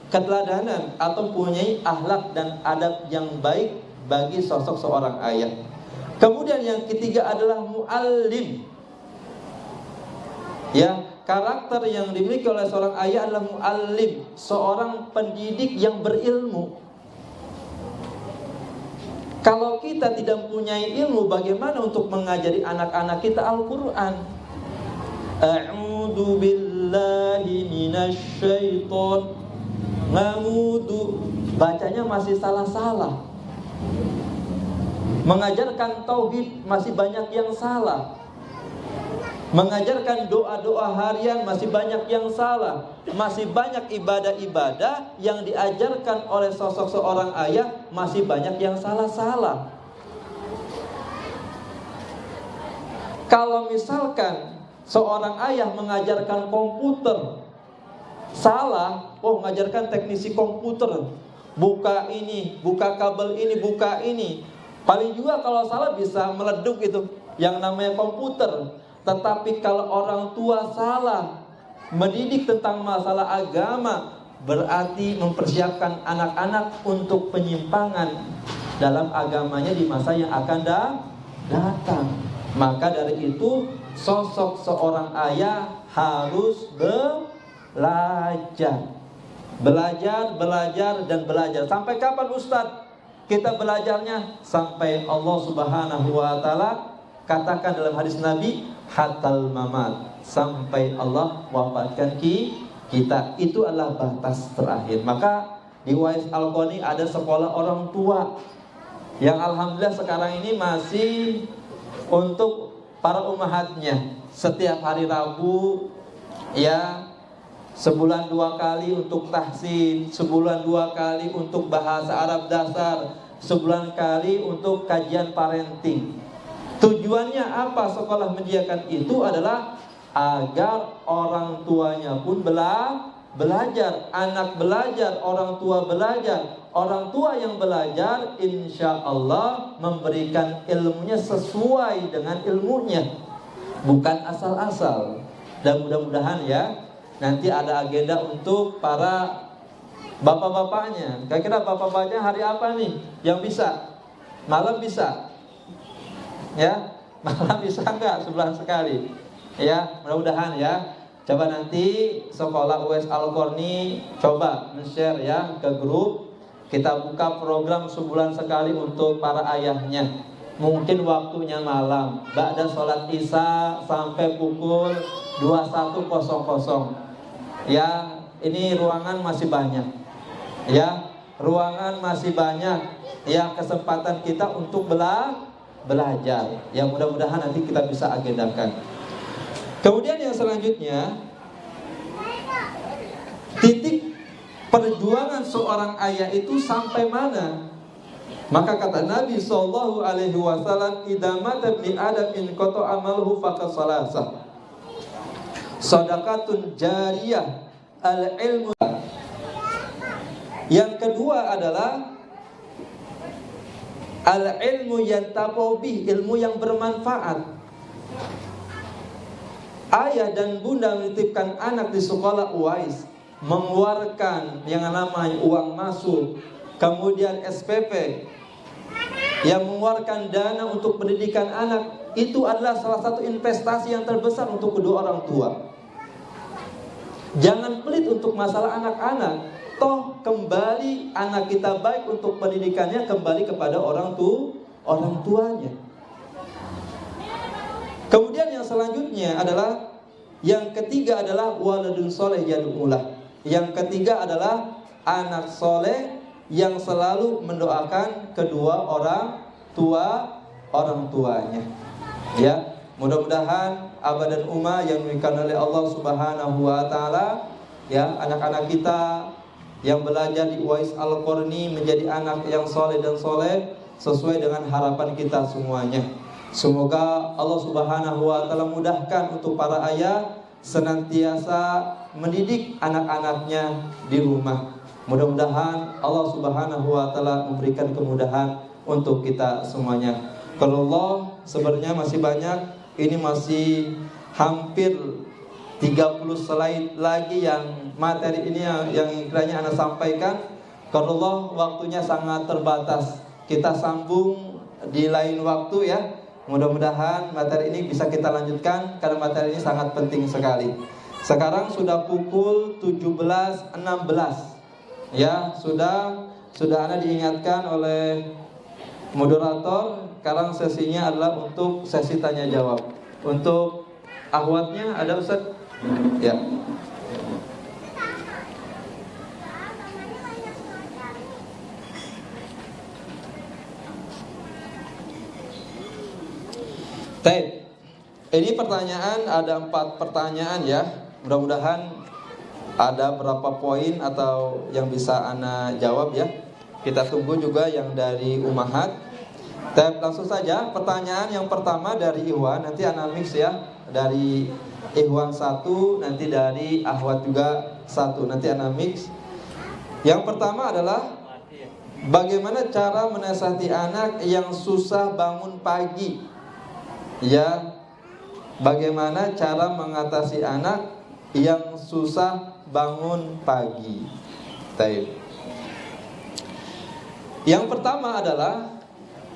keteladanan atau punyai akhlak dan adab yang baik bagi sosok seorang ayah. Kemudian yang ketiga adalah muallim. Karakter yang dimiliki oleh seorang ayah adalah muallim, seorang pendidik yang berilmu. Kalau kita tidak mempunyai ilmu, bagaimana untuk mengajari anak-anak kita Al-Quran? A'udzu billahi minasyaiton. Ngamudu, bacanya masih salah-salah. Mengajarkan tauhid masih banyak yang salah. Mengajarkan doa-doa harian masih banyak yang salah. Masih banyak ibadah-ibadah yang diajarkan oleh sosok seorang ayah masih banyak yang salah-salah. Kalau misalkan seorang ayah mengajarkan komputer salah, mengajarkan teknisi komputer buka ini, buka kabel ini, buka ini. Paling juga kalau salah bisa meleduk itu, yang namanya komputer. Tetapi kalau orang tua salah mendidik tentang masalah agama, berarti mempersiapkan anak-anak untuk penyimpangan dalam agamanya di masa yang akan datang. Maka dari itu sosok seorang ayah harus belajar. Belajar dan belajar. Sampai kapan Ustadz kita belajarnya? Sampai Allah Subhanahu wa taala katakan dalam hadis Nabi, hatal mamat, sampai Allah wafatkan kita. Itu adalah batas terakhir. Maka di Uwais Al-Qarni ada sekolah orang tua yang alhamdulillah sekarang ini masih untuk para ummahatnya. Setiap hari Rabu ya, sebulan 2 kali untuk tahsin, sebulan 2 kali untuk bahasa Arab dasar, sebulan kali untuk kajian parenting. Tujuannya apa sekolah menyediakan itu adalah agar orang tuanya pun belajar, anak belajar, orang tua belajar. Orang tua yang belajar insya Allah memberikan ilmunya sesuai dengan ilmunya, bukan asal-asal. Dan mudah-mudahan ya, nanti ada agenda untuk para bapak-bapaknya. Kira-kira bapak-bapaknya hari apa nih yang bisa? Malam bisa? Ya, malam bisa enggak? Sebulan sekali. Ya, mudah-mudahan ya. Coba nanti sekolah Uwais Al-Qarni coba men-share ya ke grup. Kita buka program sebulan sekali untuk para ayahnya. Mungkin waktunya malam, ba'da sholat isya sampai pukul 21.00. Ya, ini ruangan masih banyak. Ya, ruangan masih banyak. Ya, kesempatan kita untuk belajar. Ya, mudah-mudahan nanti kita bisa agendakan. Kemudian yang selanjutnya, titik perjuangan seorang ayah itu sampai mana? Maka kata Nabi sallallahu alaihi wasallam, idza mata ibnu adam in qata amaluhu faqad salasa. Shadaqatun jariyah, al-ilmu. Yang kedua adalah al-ilmu yantafa'u bih, ilmu yang bermanfaat. Ayah dan bunda menitipkan anak di sekolah Uwais, mengeluarkan yang namanya uang masuk, kemudian SPP, yang mengeluarkan dana untuk pendidikan anak, itu adalah salah satu investasi yang terbesar untuk kedua orang tua. Jangan pelit untuk masalah anak-anak. Toh kembali anak kita baik untuk pendidikannya kembali kepada orang tuanya. Kemudian yang selanjutnya adalah, yang ketiga adalah waladun soleh yad'ulah. Yang ketiga adalah anak soleh yang selalu mendoakan kedua orang tuanya. Ya, mudah-mudahan abah dan umma yang dimuliakan oleh Allah Subhanahu wa taala, ya, anak-anak kita yang belajar di Uwais Al-Qarni menjadi anak yang soleh dan soleh sesuai dengan harapan kita semuanya. Semoga Allah Subhanahu wa taala mudahkan untuk para ayah senantiasa mendidik anak-anaknya di rumah. Mudah-mudahan Allah Subhanahu wa taala memberikan kemudahan untuk kita semuanya. Kalau Allah sebenarnya masih banyak, ini masih hampir 30 slide lagi yang materi ini yang kiranya Anda sampaikan. Kalau Allah waktunya sangat terbatas, kita sambung di lain waktu ya. Mudah-mudahan materi ini bisa kita lanjutkan karena materi ini sangat penting sekali. Sekarang sudah pukul 17.16. Ya, sudah Anda diingatkan oleh moderator. Sekarang sesinya adalah untuk sesi tanya jawab. Untuk akhwatnya ada Ustaz? Ya. Baik. Ini pertanyaan, ada 4 pertanyaan ya. Mudah-mudahan ada berapa poin atau yang bisa Ana jawab ya. Kita tunggu juga yang dari Ummahat. Langsung saja pertanyaan yang pertama dari Ikhwan, nanti Ana mix ya. Dari Ikhwan 1, nanti dari Akhwat juga 1, nanti Ana mix. Yang pertama adalah bagaimana cara menasihati anak yang susah bangun pagi? Ya, bagaimana cara mengatasi anak yang susah bangun pagi? Baik. Yang pertama adalah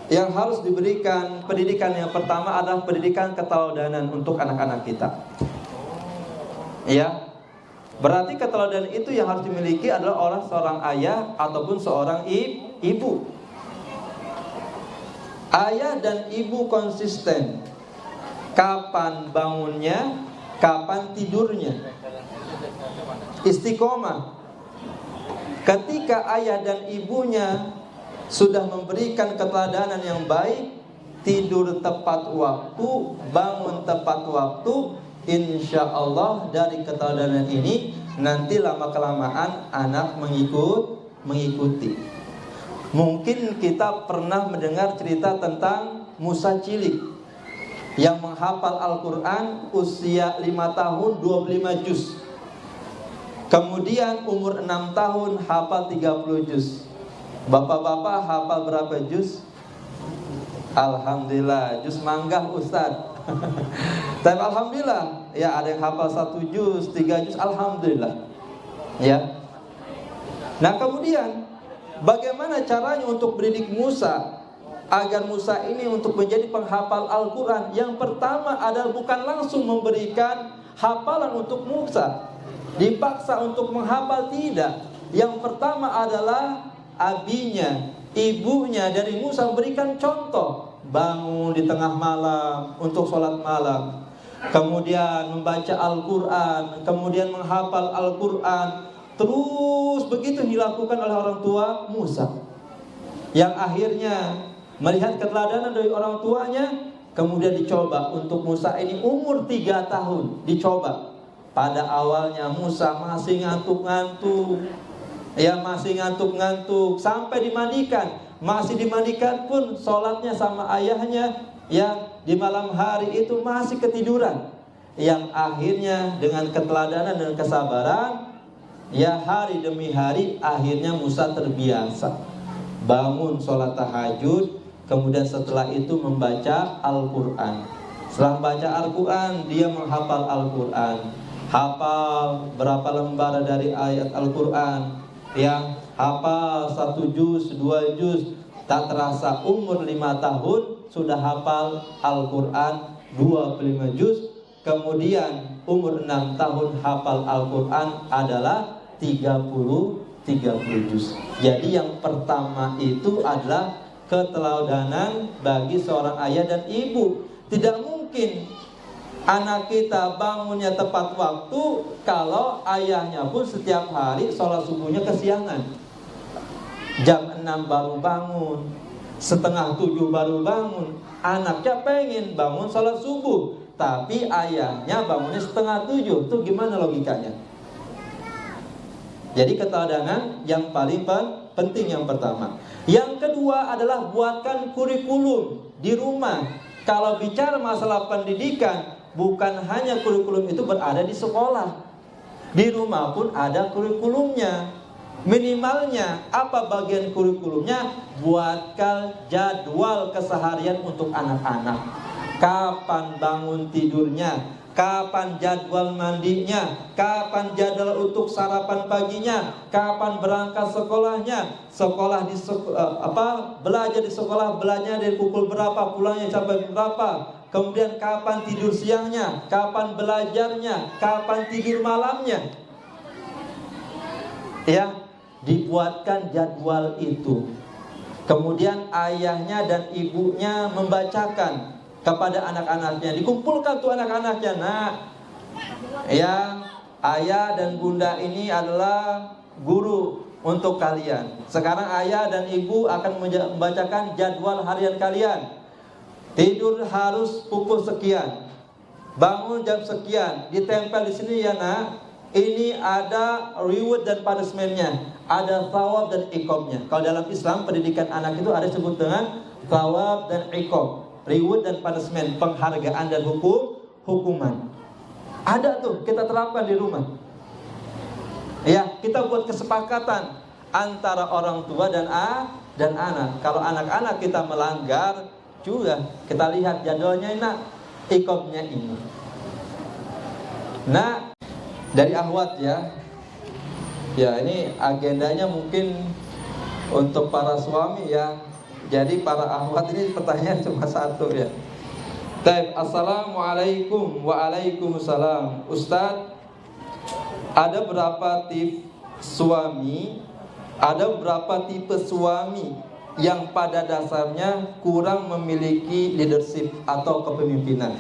yang harus diberikan pendidikan yang pertama adalah pendidikan keteladanan untuk anak-anak kita. Ya. Berarti keteladanan itu yang harus dimiliki adalah seorang ayah ataupun seorang ibu. Ayah dan ibu konsisten. Kapan bangunnya, kapan tidurnya. Istiqomah. Ketika ayah dan ibunya sudah memberikan keteladanan yang baik, tidur tepat waktu, bangun tepat waktu, insya Allah dari keteladanan ini nanti lama-kelamaan anak mengikuti. Mungkin kita pernah mendengar cerita tentang Musa cilik yang menghafal Al-Quran usia 5 tahun 25 juz. Kemudian umur 6 tahun hafal 30 juz. Bapak-bapak hafal berapa juz? Alhamdulillah, juz manggah Ustaz. Tapi alhamdulillah, ya ada yang hafal 1 juz, 3 juz, alhamdulillah. Ya. Nah, kemudian bagaimana caranya untuk mendidik Musa agar Musa ini untuk menjadi penghafal Al-Quran? Yang pertama adalah bukan langsung memberikan hafalan untuk Musa, dipaksa untuk menghafal, tidak. Yang pertama adalah abinya, ibunya dari Musa memberikan contoh. Bangun di tengah malam untuk sholat malam, kemudian membaca Al-Quran, kemudian menghafal Al-Quran. Terus begitu dilakukan oleh orang tua Musa, yang akhirnya melihat keteladanan dari orang tuanya. Kemudian dicoba untuk Musa ini umur 3 tahun, dicoba. Pada awalnya Musa masih ngantuk-ngantuk, ya masih ngantuk-ngantuk, sampai dimandikan. Masih dimandikan pun sholatnya sama ayahnya, ya di malam hari itu masih ketiduran. Yang akhirnya dengan keteladanan dan kesabaran, ya hari demi hari akhirnya Musa terbiasa bangun sholat tahajud. Kemudian setelah itu membaca Al-Quran. Setelah membaca Al-Quran, dia menghafal Al-Quran. Hafal berapa lembar dari ayat Al-Quran, ya hafal 1 juz, 2 juz. Tak terasa umur 5 tahun sudah hafal Al-Quran 25 juz. Kemudian umur 6 tahun hafal Al-Quran adalah 30 juz. Jadi yang pertama itu adalah keteladanan bagi seorang ayah dan ibu. Tidak mungkin anak kita bangunnya tepat waktu kalau ayahnya pun setiap hari sholat subuhnya kesiangan. Jam 6 baru bangun, setengah 7 baru bangun. Anaknya pengen bangun sholat subuh, tapi ayahnya bangunnya setengah 7. Itu gimana logikanya? Jadi keteladanan yang paling penting yang pertama. Yang kedua adalah buatkan kurikulum di rumah. Kalau bicara masalah pendidikan, bukan hanya kurikulum itu berada di sekolah, di rumah pun ada kurikulumnya. Minimalnya apa bagian kurikulumnya? Buatkan jadwal keseharian untuk anak-anak. Kapan bangun tidurnya, kapan jadwal mandinya, kapan jadwal untuk sarapan paginya, kapan berangkat sekolahnya, belajar di sekolah, belajarnya dari pukul berapa, pulangnya sampai berapa. Kemudian kapan tidur siangnya, kapan belajarnya, kapan tidur malamnya. Ya, dibuatkan jadwal itu. Kemudian ayahnya dan ibunya membacakan kepada anak-anaknya. Dikumpulkan tuh anak-anaknya. Nah, ya, ayah dan bunda ini adalah guru untuk kalian. Sekarang ayah dan ibu akan membacakan jadwal harian kalian. Tidur harus pukul sekian, bangun jam sekian, ditempel di sini ya nak. Ini ada reward dan punishment-nya, ada thawab dan iqobnya. Kalau dalam Islam pendidikan anak itu ada disebut dengan thawab dan iqob, reward dan punishment, penghargaan dan hukuman. Ada tuh kita terapkan di rumah. Ya, kita buat kesepakatan. antara orang tua dan anak. Kalau anak-anak kita melanggar juga, kita lihat jadwalnya iqamnya ini. Nah, dari akhwat ya. Ya, ini agendanya mungkin untuk para suami ya. Jadi para akhwat ini pertanyaan cuma satu ya. Baik, assalamualaikum. Waalaikumsalam. Ustadz, ada berapa tipe suami? Ada beberapa tipe suami yang pada dasarnya kurang memiliki leadership atau kepemimpinan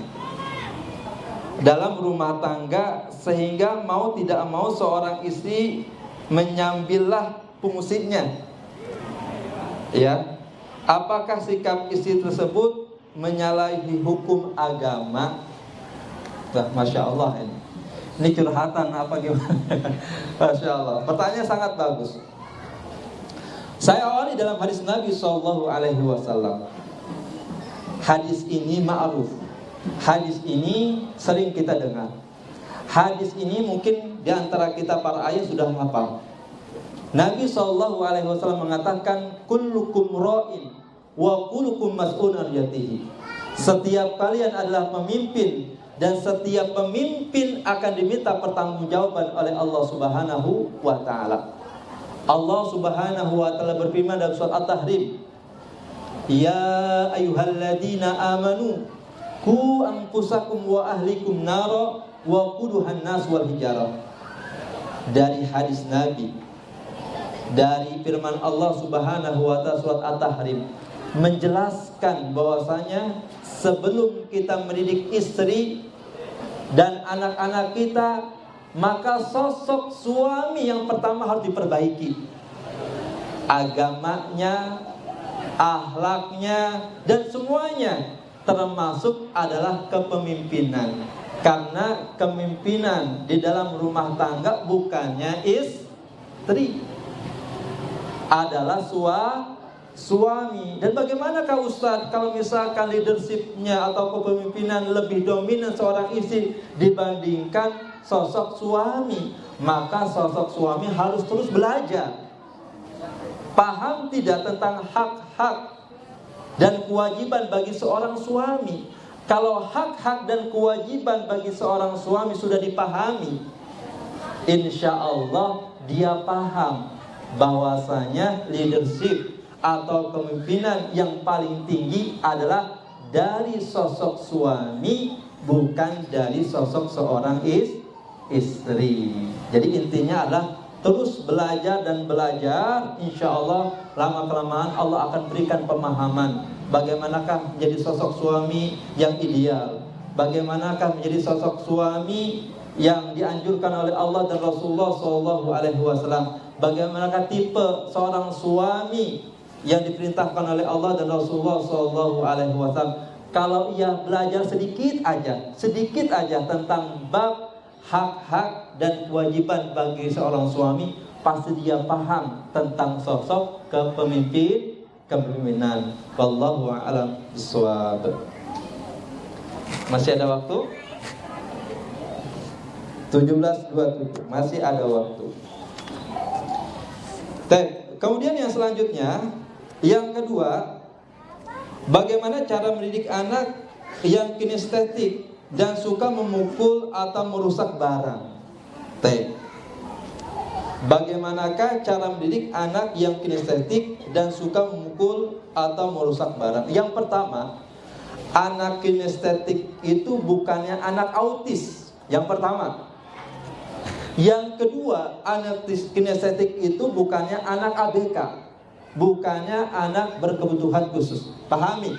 dalam rumah tangga, sehingga mau tidak mau seorang istri menyambillah fungsinya. Ya, apakah sikap istri tersebut menyalahi hukum agama? Masya Allah ini curhatan apa gimana? Masya Allah, pertanyaan sangat bagus. Saya awali dalam hadis Nabi SAW. Hadis ini ma'ruf. Hadis ini sering kita dengar. Hadis ini mungkin di antara kita para ayah sudah hafal. Nabi SAW mengatakan, kullukum ra'in wa kullukum mas'ulun an ra'iyatihi. Setiap kalian adalah pemimpin, dan setiap pemimpin akan diminta pertanggungjawaban oleh Allah Subhanahu wa ta'ala. Allah Subhanahu wa ta'ala berfirman dalam surat At-Tahrim, ya ayyuhalladzina amanu qu anfusakum wa ahlikum nara wa quduhan nas wal hijarah. Dari hadis Nabi, dari firman Allah Subhanahu wa ta'ala surat At-Tahrim, menjelaskan bahwasanya sebelum kita mendidik istri dan anak-anak kita, maka sosok suami yang pertama harus diperbaiki. Agamanya, akhlaknya, dan semuanya, termasuk adalah kepemimpinan. Karena kepemimpinan di dalam rumah tangga bukannya istri, adalah suami. Dan bagaimanakah Ustaz kalau misalkan leadershipnya atau kepemimpinan lebih dominan seorang istri dibandingkan sosok suami? Maka sosok suami harus terus belajar. Paham tidak tentang hak-hak dan kewajiban bagi seorang suami? Kalau hak-hak dan kewajiban bagi seorang suami sudah dipahami, insya Allah dia paham bahwasanya leadership atau kepemimpinan yang paling tinggi adalah dari sosok suami, bukan dari sosok seorang istri. Jadi intinya adalah terus belajar dan belajar. Insya Allah lama-kelamaan Allah akan berikan pemahaman bagaimanakah menjadi sosok suami yang ideal, bagaimanakah menjadi sosok suami yang dianjurkan oleh Allah dan Rasulullah SAW, bagaimanakah tipe seorang suami yang diperintahkan oleh Allah dan Rasulullah SAW. Kalau ia belajar sedikit aja tentang bab hak-hak dan kewajiban bagi seorang suami, pasti dia paham tentang sosok kepemimpinan. Wallahu a'lam bishawab. Masih ada waktu? 17.27, masih ada waktu. Kemudian yang selanjutnya, yang kedua, bagaimana cara mendidik anak yang kinestetik dan suka memukul atau merusak barang? Bagaimanakah cara mendidik anak yang kinestetik dan suka memukul atau merusak barang? Yang pertama, anak kinestetik itu bukannya anak autis. Yang pertama. Yang kedua, anak kinestetik itu bukannya anak ABK, bukannya anak berkebutuhan khusus. Pahami,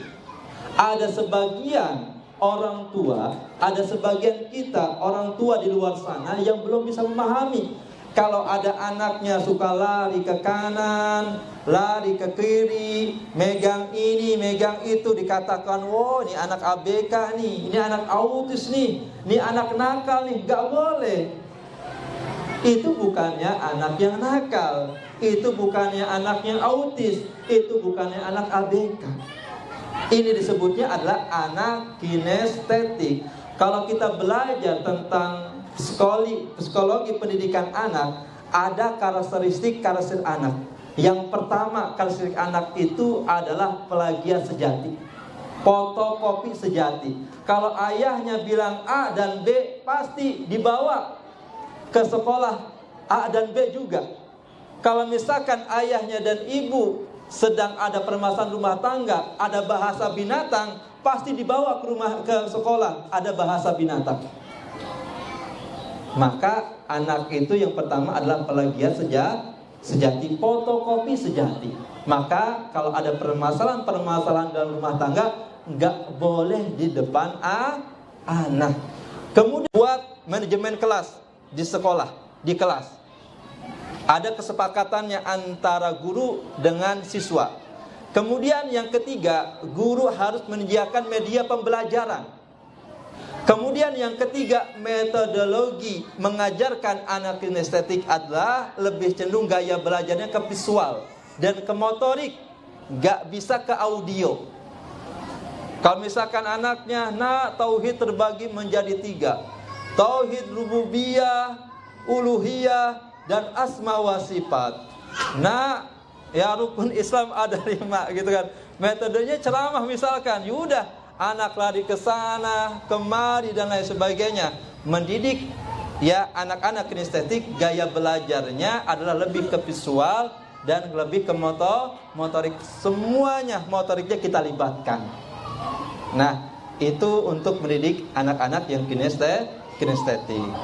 ada sebagian orang tua, ada sebagian kita orang tua di luar sana yang belum bisa memahami. Kalau ada anaknya suka lari ke kanan, lari ke kiri, megang ini, megang itu, dikatakan, wow, ini anak ABK nih, ini anak autis nih, ini anak nakal nih. Gak boleh. Itu bukannya anak yang nakal, itu bukannya anak yang autis, itu bukannya anak ABK. Ini disebutnya adalah anak kinestetik. Kalau kita belajar tentang psikologi pendidikan anak, ada karakteristik anak. Yang pertama, karakteristik anak itu adalah plagiat sejati, fotokopi sejati. Kalau ayahnya bilang A dan B, pasti dibawa ke sekolah A dan B juga. Kalau misalkan ayahnya dan ibu sedang ada permasalahan rumah tangga, ada bahasa binatang, pasti dibawa ke sekolah ada bahasa binatang. Maka anak itu yang pertama adalah plagiat sejati, fotokopi sejati. Maka kalau ada permasalahan dalam rumah tangga, nggak boleh di depan anak. Kemudian buat manajemen kelas di sekolah, di kelas, ada kesepakatannya antara guru dengan siswa. Kemudian yang ketiga, guru harus menyediakan media pembelajaran. Kemudian yang ketiga, metodologi mengajarkan anak kinestetik adalah lebih cenderung gaya belajarnya ke visual dan ke motorik, gak bisa ke audio. Kalau misalkan anaknya, tauhid terbagi menjadi 3. Tauhid rububiyah, uluhiyah, dan asma wa sifat. Ya rukun Islam ada 5 gitu kan. Metodenya ceramah misalkan, yaudah anak lari ke sana, kemari dan lain sebagainya. Mendidik ya anak-anak kinestetik, gaya belajarnya adalah lebih ke visual dan lebih ke motorik. Semuanya motoriknya kita libatkan. Nah, itu untuk mendidik anak-anak yang kinestetik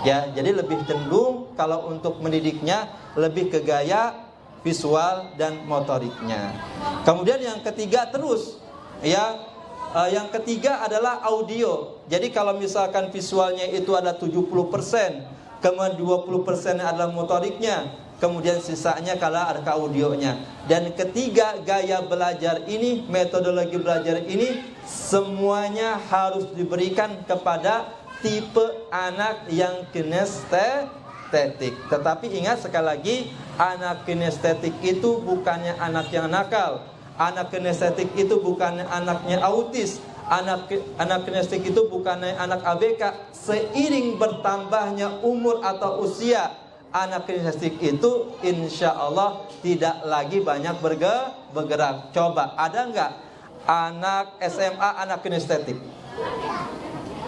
ya. Jadi lebih cenderung kalau untuk mendidiknya lebih ke gaya visual dan motoriknya. Kemudian yang ketiga terus ya, yang ketiga adalah audio. Jadi kalau misalkan visualnya itu ada 70%, kemudian 20% adalah motoriknya, kemudian sisanya kalau ada ke audionya. Dan ketiga, gaya belajar ini, metodologi belajar ini semuanya harus diberikan kepada tipe anak yang kinestetik. Tetapi ingat sekali lagi, anak kinestetik itu bukannya anak yang nakal. Anak kinestetik itu bukannya anaknya autis. Anak kinestetik itu bukannya anak ABK. Seiring bertambahnya umur atau usia, anak kinestetik itu insya Allah tidak lagi banyak bergerak. Coba, ada nggak anak SMA anak kinestetik?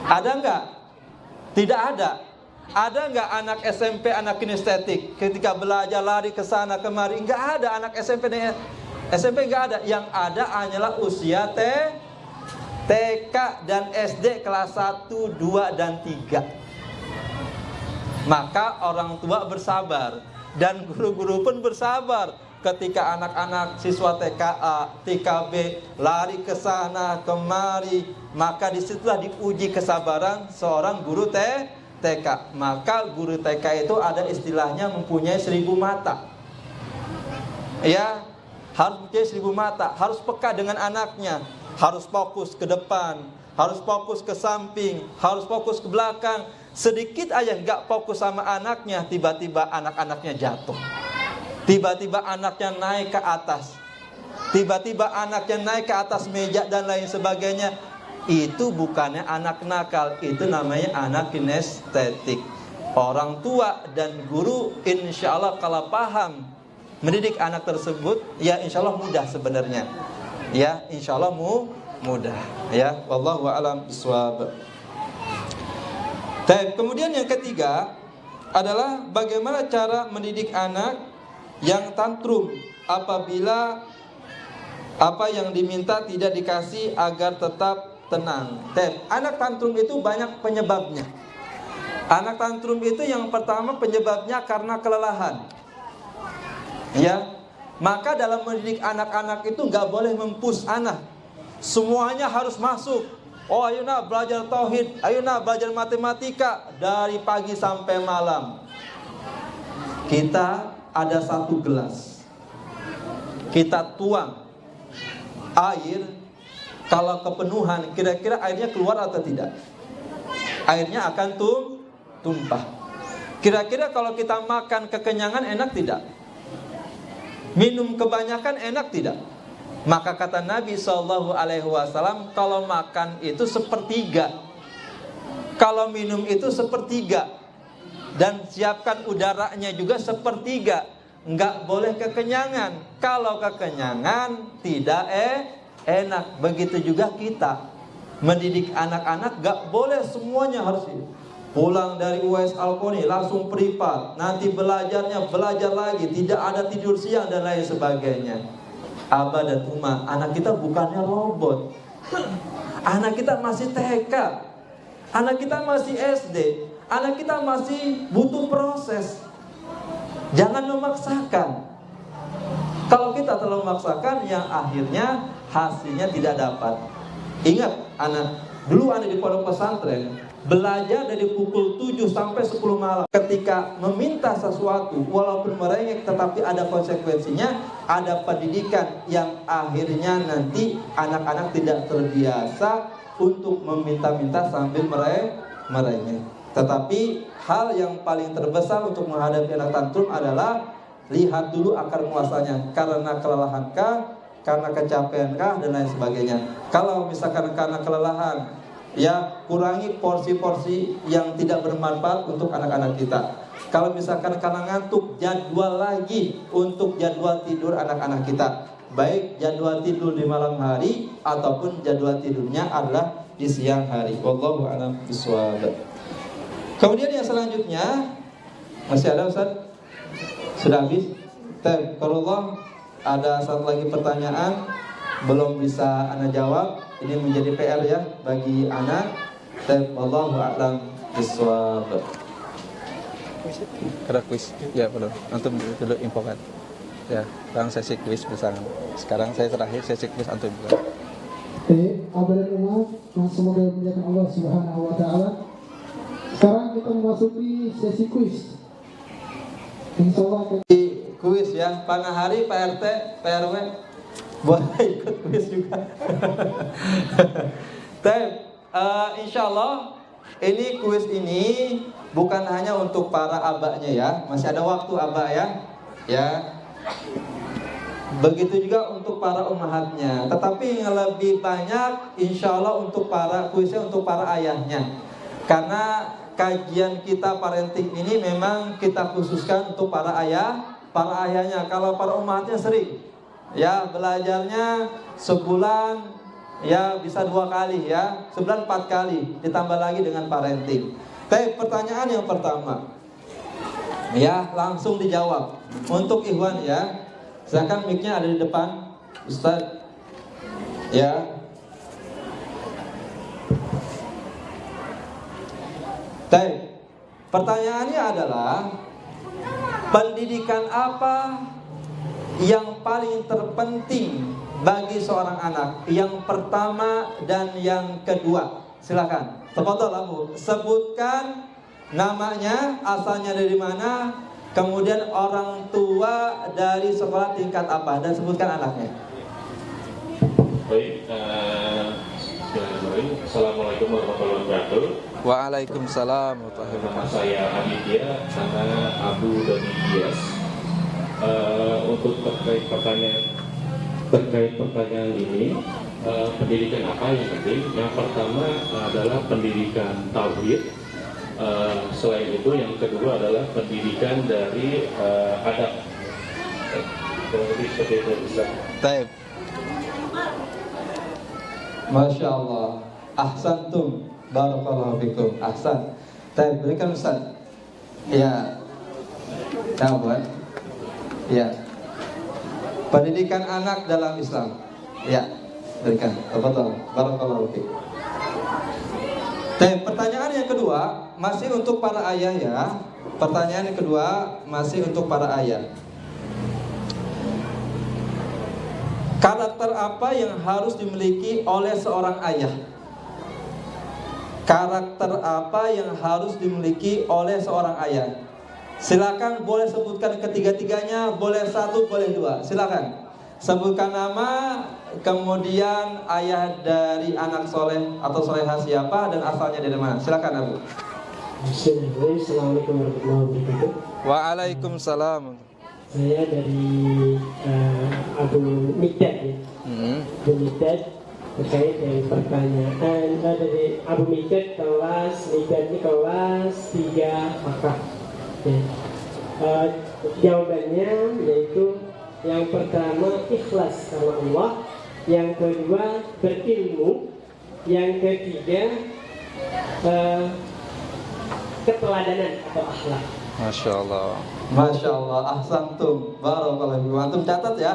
Ada nggak? Tidak ada. Ada nggak anak SMP anak kinestetik? Ketika belajar lari ke sana kemari, nggak ada anak SMP nggak ada. Yang ada hanyalah usia TK dan SD kelas 1, 2, dan 3. Maka orang tua bersabar dan guru-guru pun bersabar ketika anak-anak siswa TKA, TKB lari ke sana kemari. Maka disitulah diuji kesabaran seorang guru TK. Maka guru TK itu ada istilahnya mempunyai 1000 mata. Ya, harus mempunyai 1000 mata, harus peka dengan anaknya, harus fokus ke depan, harus fokus ke samping, harus fokus ke belakang. Sedikit aja nggak fokus sama anaknya, tiba-tiba anak-anaknya jatuh. Tiba-tiba anaknya naik ke atas. Tiba-tiba anaknya naik ke atas meja dan lain sebagainya. Itu bukannya anak nakal, itu namanya anak kinestetik. Orang tua dan guru insya Allah kalau paham mendidik anak tersebut, ya insya Allah mudah sebenarnya. Ya insya Allah mudah. Ya, wallahu a'lam bishawab. Kemudian yang ketiga adalah bagaimana cara mendidik anak yang tantrum apabila apa yang diminta tidak dikasih agar tetap tenang. Anak tantrum itu banyak penyebabnya. Anak tantrum itu yang pertama penyebabnya karena kelelahan. Ya, maka dalam mendidik anak-anak itu nggak boleh mempush anak. Semuanya harus masuk. Oh, ayo nak belajar tauhid, ayo nak belajar matematika dari pagi sampai malam. Kita ada 1 gelas, kita tuang air. Kalau kepenuhan, kira-kira airnya keluar atau tidak? Airnya akan tumpah. Kira-kira kalau kita makan kekenyangan enak tidak? Minum kebanyakan enak tidak? Maka kata Nabi SAW, kalau makan itu 1/3, kalau minum itu 1/3. Dan siapkan udaranya juga sepertiga. Enggak boleh kekenyangan. Kalau kekenyangan tidak enak. Begitu juga kita mendidik anak-anak, enggak boleh semuanya harus pulang dari US Alkoni langsung privat, nanti belajarnya belajar lagi, tidak ada tidur siang dan lain sebagainya. Abah dan Uma, anak kita bukannya robot. Anak kita masih TK, anak kita masih SD, anak kita masih butuh proses. Jangan memaksakan. Kalau kita terlalu memaksakan, yang akhirnya hasilnya tidak dapat. Ingat, dulu anak di pondok pesantren belajar dari pukul 7 sampai 10 malam. Ketika meminta sesuatu, walaupun merengek, tetapi ada konsekuensinya, ada pendidikan yang akhirnya nanti anak-anak tidak terbiasa untuk meminta-minta sambil merengek. Tetapi hal yang paling terbesar untuk menghadapi anak tantrum adalah lihat dulu akar muasalnya. Karena kelelahankah, karena kecapeankah, dan lain sebagainya. Kalau misalkan karena kelelahan, ya kurangi porsi-porsi yang tidak bermanfaat untuk anak-anak kita. Kalau misalkan karena ngantuk, jadwal lagi untuk jadwal tidur anak-anak kita. Baik jadwal tidur di malam hari ataupun jadwal tidurnya adalah di siang hari. Wallahu a'lam bishawab. Kemudian yang selanjutnya, masih ada Ustaz? Sudah habis? Kalau Allah ada satu lagi pertanyaan belum bisa Ana jawab, ini menjadi PR ya bagi Ana. Wallahu a'lam bishawab. Ada kuis, ya belum. Antum dulu infokan. Ya, sekarang sesi kuis bersama. Sekarang saya terakhir sesi kuis antum. Abah dan Umar, semoga dimuliakan Allah Subhanahu wa taala. Sekarang kita memasuki sesi kuis. Insyaallah akan kuis ya, Pak Nahari, Pak RT, Pak RW boleh ikut kuis juga. Insyaallah ini kuis ini bukan hanya untuk para abahnya ya, masih ada waktu abah ya. Begitu juga untuk para ummahatnya. Tetapi yang lebih banyak insyaallah untuk para kuisnya untuk para ayahnya. Karena kajian kita parenting ini memang kita khususkan untuk para ayahnya. Kalau para ummahatnya sering ya belajarnya sebulan ya bisa 2 kali ya, sebulan 4 kali, ditambah lagi dengan parenting. Tapi pertanyaan yang pertama ya langsung dijawab untuk Ikhwan ya. Silakan mic-nya ada di depan Ustaz ya. Pertanyaannya adalah pendidikan apa yang paling terpenting bagi seorang anak? Yang pertama dan yang kedua. Silakan. Tafadhol Abu. Sebutkan namanya, asalnya dari mana, kemudian orang tua dari sekolah tingkat apa, dan sebutkan anaknya. Baik, Assalamualaikum warahmatullahi wabarakatuh. Waalaikumsalam warahmatullahi wabarakatuh. Saya Aditya, anak Abu Doni Dias. Untuk terkait pertanyaan ini, pendidikan apa yang penting? Yang pertama adalah pendidikan tauhid. Selain itu, yang kedua adalah pendidikan dari adab. Seperti itu, Ustaz. Taib. Masya Allah, ahsantum, barakallahu fikum, ahsan. Taib, berikan Ustaz. Ya, buat. Ya, pendidikan anak dalam Islam. Ya, berikan. Tafadhol, barakallahu fikum. Taib, pertanyaan yang kedua masih untuk para ayah ya. Pertanyaan yang kedua masih untuk para ayah. Karakter apa yang harus dimiliki oleh seorang ayah? Karakter apa yang harus dimiliki oleh seorang ayah? Silakan, boleh sebutkan ketiga-tiganya, boleh 1, boleh 2. Silakan. Sebutkan nama, kemudian ayah dari anak soleh atau soleha siapa, dan asalnya dari mana. Silakan Abu. Assalamualaikum warahmatullahi wabarakatuh. Waalaikumsalam. Saya dari Abu Mikdad ya. Abu Mikdad terkait dengan pertanyaan dari Abu Mikdad kelas ini kelas 3 Makkah. Jawabannya yaitu yang pertama ikhlas sama Allah, yang kedua berilmu, yang ketiga keteladanan atau akhlak. Masya Allah. Masya Allah, ahsantum, barakallahu fikum. Antum catat ya.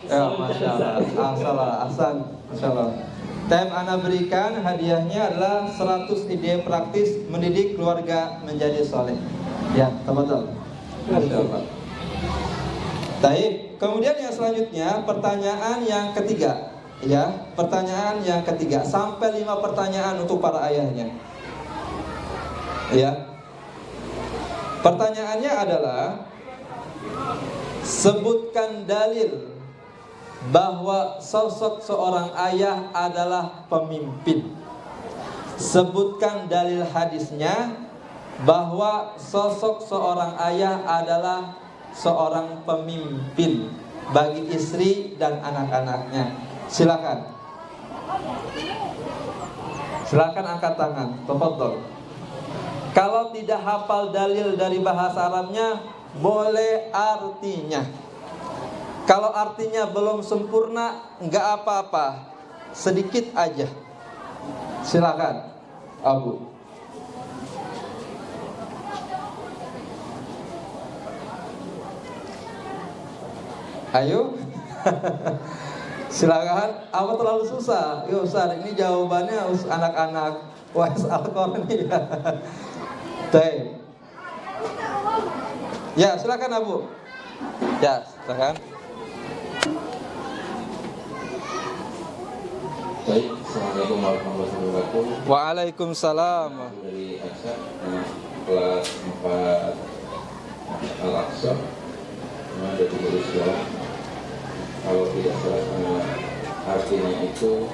Ya, Masya Allah, Masya Allah. Tem ana berikan hadiahnya adalah 100 ide praktis mendidik keluarga menjadi soleh. Ya, tafadhol. Masya Allah. Baik, kemudian yang selanjutnya pertanyaan yang ketiga. Ya, pertanyaan yang ketiga sampai 5 pertanyaan untuk para ayahnya. Ya. Pertanyaannya adalah sebutkan dalil bahwa sosok seorang ayah adalah pemimpin. Sebutkan dalil hadisnya bahwa sosok seorang ayah adalah seorang pemimpin bagi istri dan anak-anaknya. Silakan. Silakan angkat tangan. Tafadhol. Kalau tidak hafal dalil dari bahasa Arabnya, boleh artinya. Kalau artinya belum sempurna, enggak apa-apa, sedikit aja. Silakan, Abu. Ayo. Silakan. Apa terlalu susah? Ya Ustaz, ini jawabannya anak-anak WS Al-Qarni ya. Baik. Ya, silakan Abu. Ya, silakan. Baik, Assalamualaikum warahmatullahi wabarakatuh. Waalaikumsalam. Dari AXA, kelas 4 Al-Aqsa, dari Islam. Kalau tidak salah, artinya itu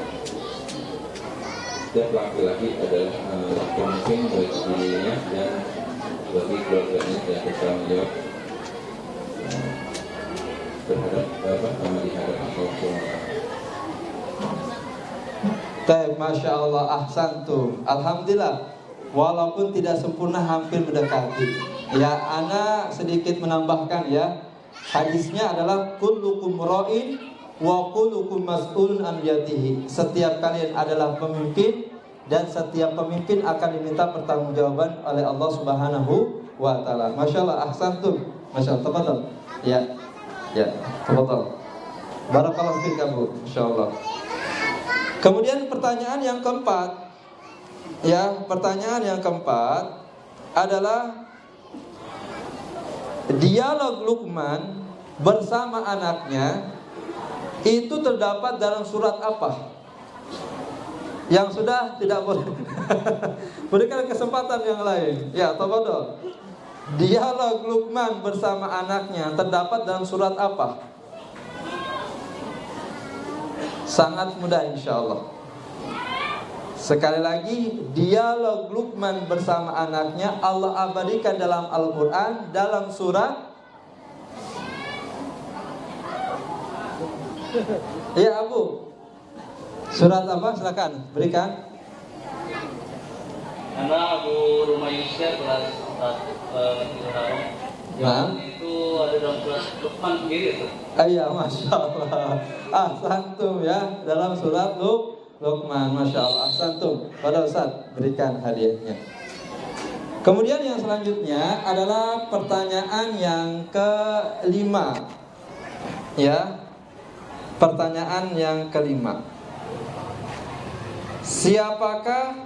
setiap laki-laki adalah pemimpin bagi dirinya dan bagi keluarganya dan bertanggung jawab terhadap di hadapan Allah SWT. Masya Allah, ahsantum. Alhamdulillah. Walaupun tidak sempurna, hampir mendekati. Ya, ana sedikit menambahkan ya. Hadisnya adalah kullukum ra'in wa kullukum mas'ulun an ra'iyatihi. Setiap kalian adalah pemimpin dan setiap pemimpin akan diminta pertanggungjawaban oleh Allah Subhanahu wa taala. Masyaallah, ahsantum. Masyaallah, tafadhol. Ya. Ya, tafadhol. Barakallahu fiik, Bu. Masyaallah. Kemudian pertanyaan yang keempat. Ya, pertanyaan yang keempat adalah dialog Luqman bersama anaknya itu terdapat dalam surat apa? Yang sudah tidak boleh. Berikan kesempatan yang lain. Ya, tafadhol. Dialog Luqman bersama anaknya terdapat dalam surat apa? Sangat mudah insyaallah. Sekali lagi, dialog Luqman bersama anaknya Allah abadikan dalam Al-Quran dalam surat. Ya Abu, surat apa? Silakan berikan. Karena Abu Rumayyah kelas 4 Nah, itu ada dalam surat Luqman sendiri itu. Iya, Masya Allah. Ahsantum ya, dalam surat Luqman. Masya Allah, ahsantum. Pada Ustaz, berikan hadiahnya. Kemudian yang selanjutnya adalah pertanyaan yang kelima. Ya, pertanyaan yang kelima. Siapakah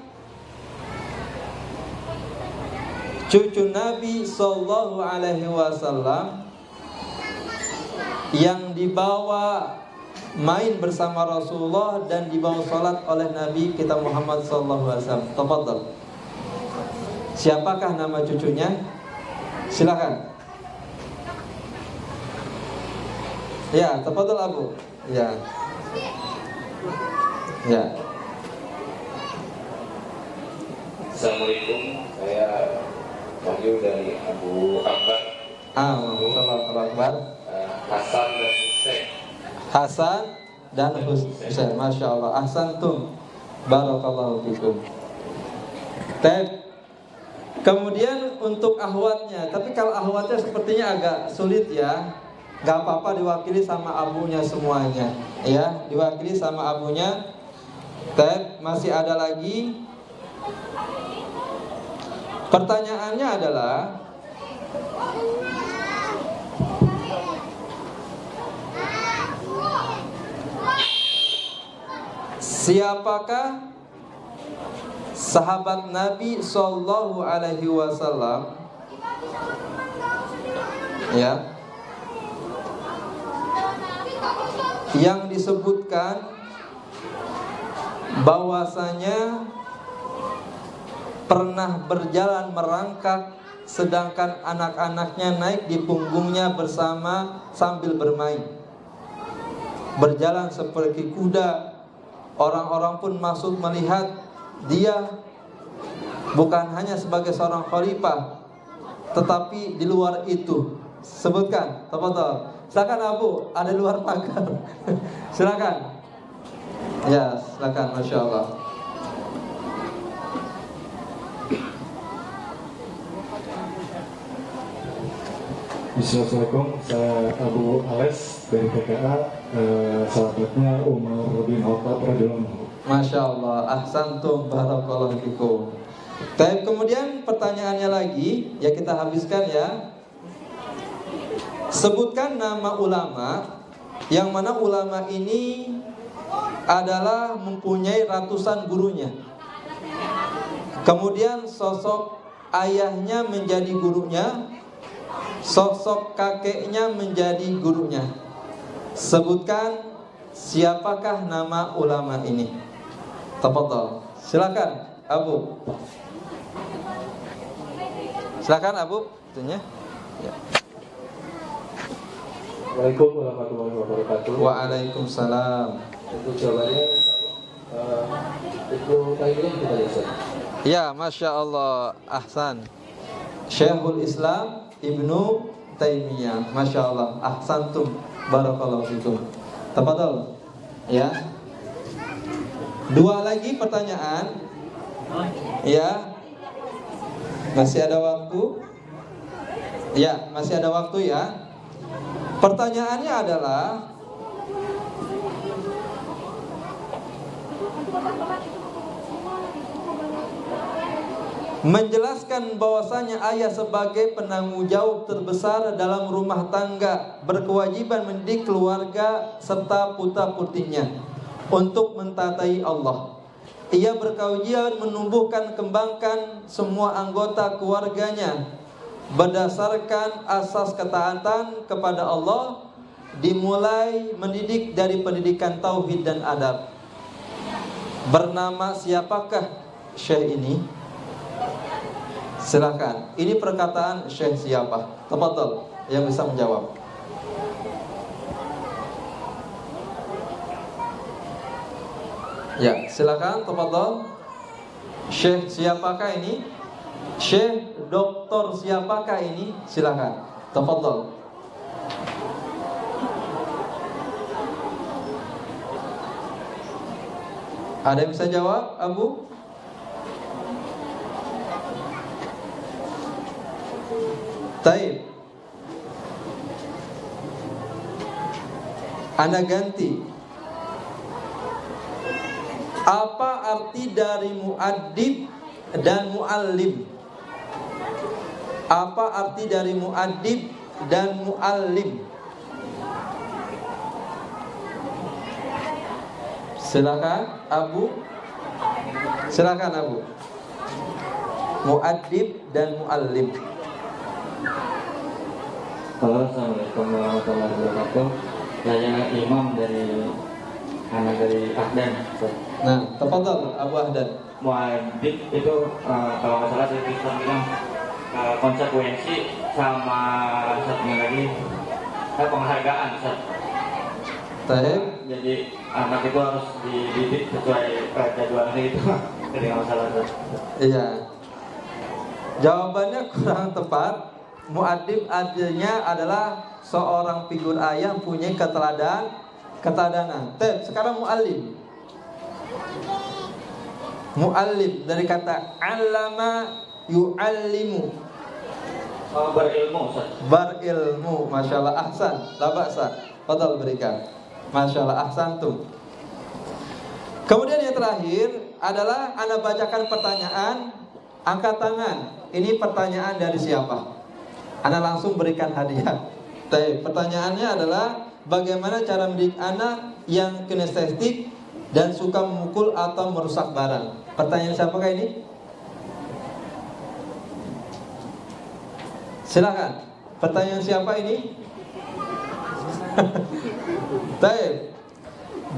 cucu Nabi Sallallahu Alaihi Wasallam yang dibawa main bersama Rasulullah dan dibawa salat oleh Nabi kita Muhammad Sallallahu Alaihi Wasallam? Tafadhol. Siapakah nama cucunya? Silakan. Ya, tafadhol Abu. Ya. Ya. Assalamualaikum, saya Wahyu dari Abu Akbar. Allahu Akbar. Hasan dan Hussein. Hasan dan Husain. Masya Allah, ahsantum. Barakallahu fikum. Kemudian untuk ahwatnya, tapi kalau ahwatnya sepertinya agak sulit ya. Gak apa-apa diwakili sama abunya semuanya, ya, diwakili sama abunya. Masih ada lagi. Pertanyaannya adalah, siapakah sahabat Nabi Sallallahu Alaihi Wasallam, ya, yang disebutkan bahwasanya pernah berjalan merangkak sedangkan anak-anaknya naik di punggungnya bersama sambil bermain, berjalan seperti kuda. Orang-orang pun masuk melihat dia bukan hanya sebagai seorang khalifah, tetapi di luar itu. Sebutkan, tafadhol. Silakan Abu, ada di luar pagar. Silakan. Ya, silakan, Masya Allah. Assalamualaikum, saya Abu Ales dari PKA, sahabatnya Umar bin Khattab radhiyallahu anhu. Masya Allah, ahsantum, barakallahu fikum. Kemudian pertanyaannya lagi, ya kita habiskan ya. Sebutkan nama ulama yang mana ulama ini adalah mempunyai ratusan gurunya. Kemudian sosok ayahnya menjadi gurunya, sosok kakeknya menjadi gurunya. Sebutkan siapakah nama ulama ini. Tafadhol. Silakan Abu. Silakan Abu, tanya. Ya. Assalamualaikum warahmatullahi wabarakatuh. Waalaikumsalam. Untuk jawabannya, itu kayaknya kita lihat. Ya, Masya Allah, ahsan. Syekhul Islam Ibnu Taimiyah. Masya Allah, ahsantum, barakallahu fikum. Tafadhol. Ya. Dua lagi pertanyaan. Ya. Masih ada waktu? Ya, masih ada waktu ya. Pertanyaannya adalah, menjelaskan bahwasanya ayah sebagai penanggung jawab terbesar dalam rumah tangga, berkewajiban mendidik keluarga serta putra-putrinya untuk mentaatai Allah. Ia berkewajiban menumbuhkan kembangkan semua anggota keluarganya berdasarkan asas ketaatan kepada Allah, dimulai mendidik dari pendidikan tauhid dan adab. Bernama siapakah syekh ini? Silakan. Ini perkataan syekh siapa? Tafadhol yang bisa menjawab. Ya, silakan, tafadhol. Syekh siapakah ini? Syekh doktor siapakah ini? Silakan. Tafadhol. Ada yang bisa jawab, Abu? Taib. Anda ganti. Apa arti dari muaddib dan muallim? Apa arti dari muaddib dan muallim? Silakan Abu. Silakan Abu. Muaddib dan muallim. Halo, assalamualaikum warahmatullahi wabarakatuh. Saya imam dari anak dari Ahdan. Nah, tafadhol Abu Ahdan. Muaddib itu kalau nggak salah saya bisa bilang konsekuensi sama satunya lagi penghargaan. Taib. Jadi anak itu harus dididik sesuai jadwalnya itu. Jadi nggak masalah. Iya. Jawabannya kurang tepat. Muaddib artinya adalah seorang figur ayah punya keteladanan. Sekarang muallim. Muallim dari kata allama yu'allimu. Berilmu, Ustaz. Berilmu, Masya Allah, ahsan. La ba'sa. Fadal berikan. Masya Allah, ahsantum. Kemudian yang terakhir adalah Anda bacakan pertanyaan, angkat tangan. Ini pertanyaan dari siapa? Anda langsung berikan hadiah. Pertanyaannya adalah bagaimana cara mendidik anak yang kinestetik dan suka memukul atau merusak barang? Pertanyaan siapakah ini? Silakan. Pertanyaan siapa ini? Baik.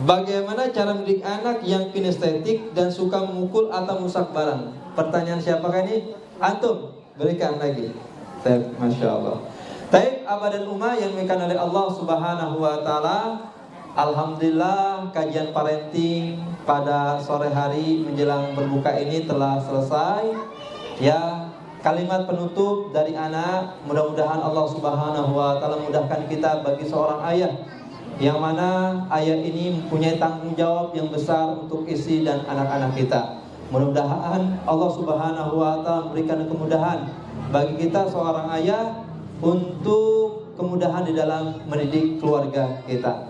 Bagaimana cara mendidik anak yang kinestetik dan suka memukul atau merusak barang? Pertanyaan siapakah ini? Antum, berikan lagi. Baik, Masya Allah. Baik, Abah dan Umma yang dimuliakan oleh Allah Subhanahu wa Ta'ala. Alhamdulillah, kajian parenting pada sore hari menjelang berbuka ini telah selesai. Ya, kalimat penutup dari anak, mudah-mudahan Allah Subhanahu wa Ta'ala mudahkan kita bagi seorang ayah, yang mana ayah ini mempunyai tanggung jawab yang besar untuk istri dan anak-anak kita. Mudah-mudahan Allah Subhanahu wa Ta'ala memberikan kemudahan bagi kita seorang ayah untuk kemudahan di dalam mendidik keluarga kita.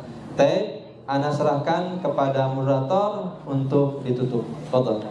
Ana serahkan kepada moderator untuk ditutup. Fadhal.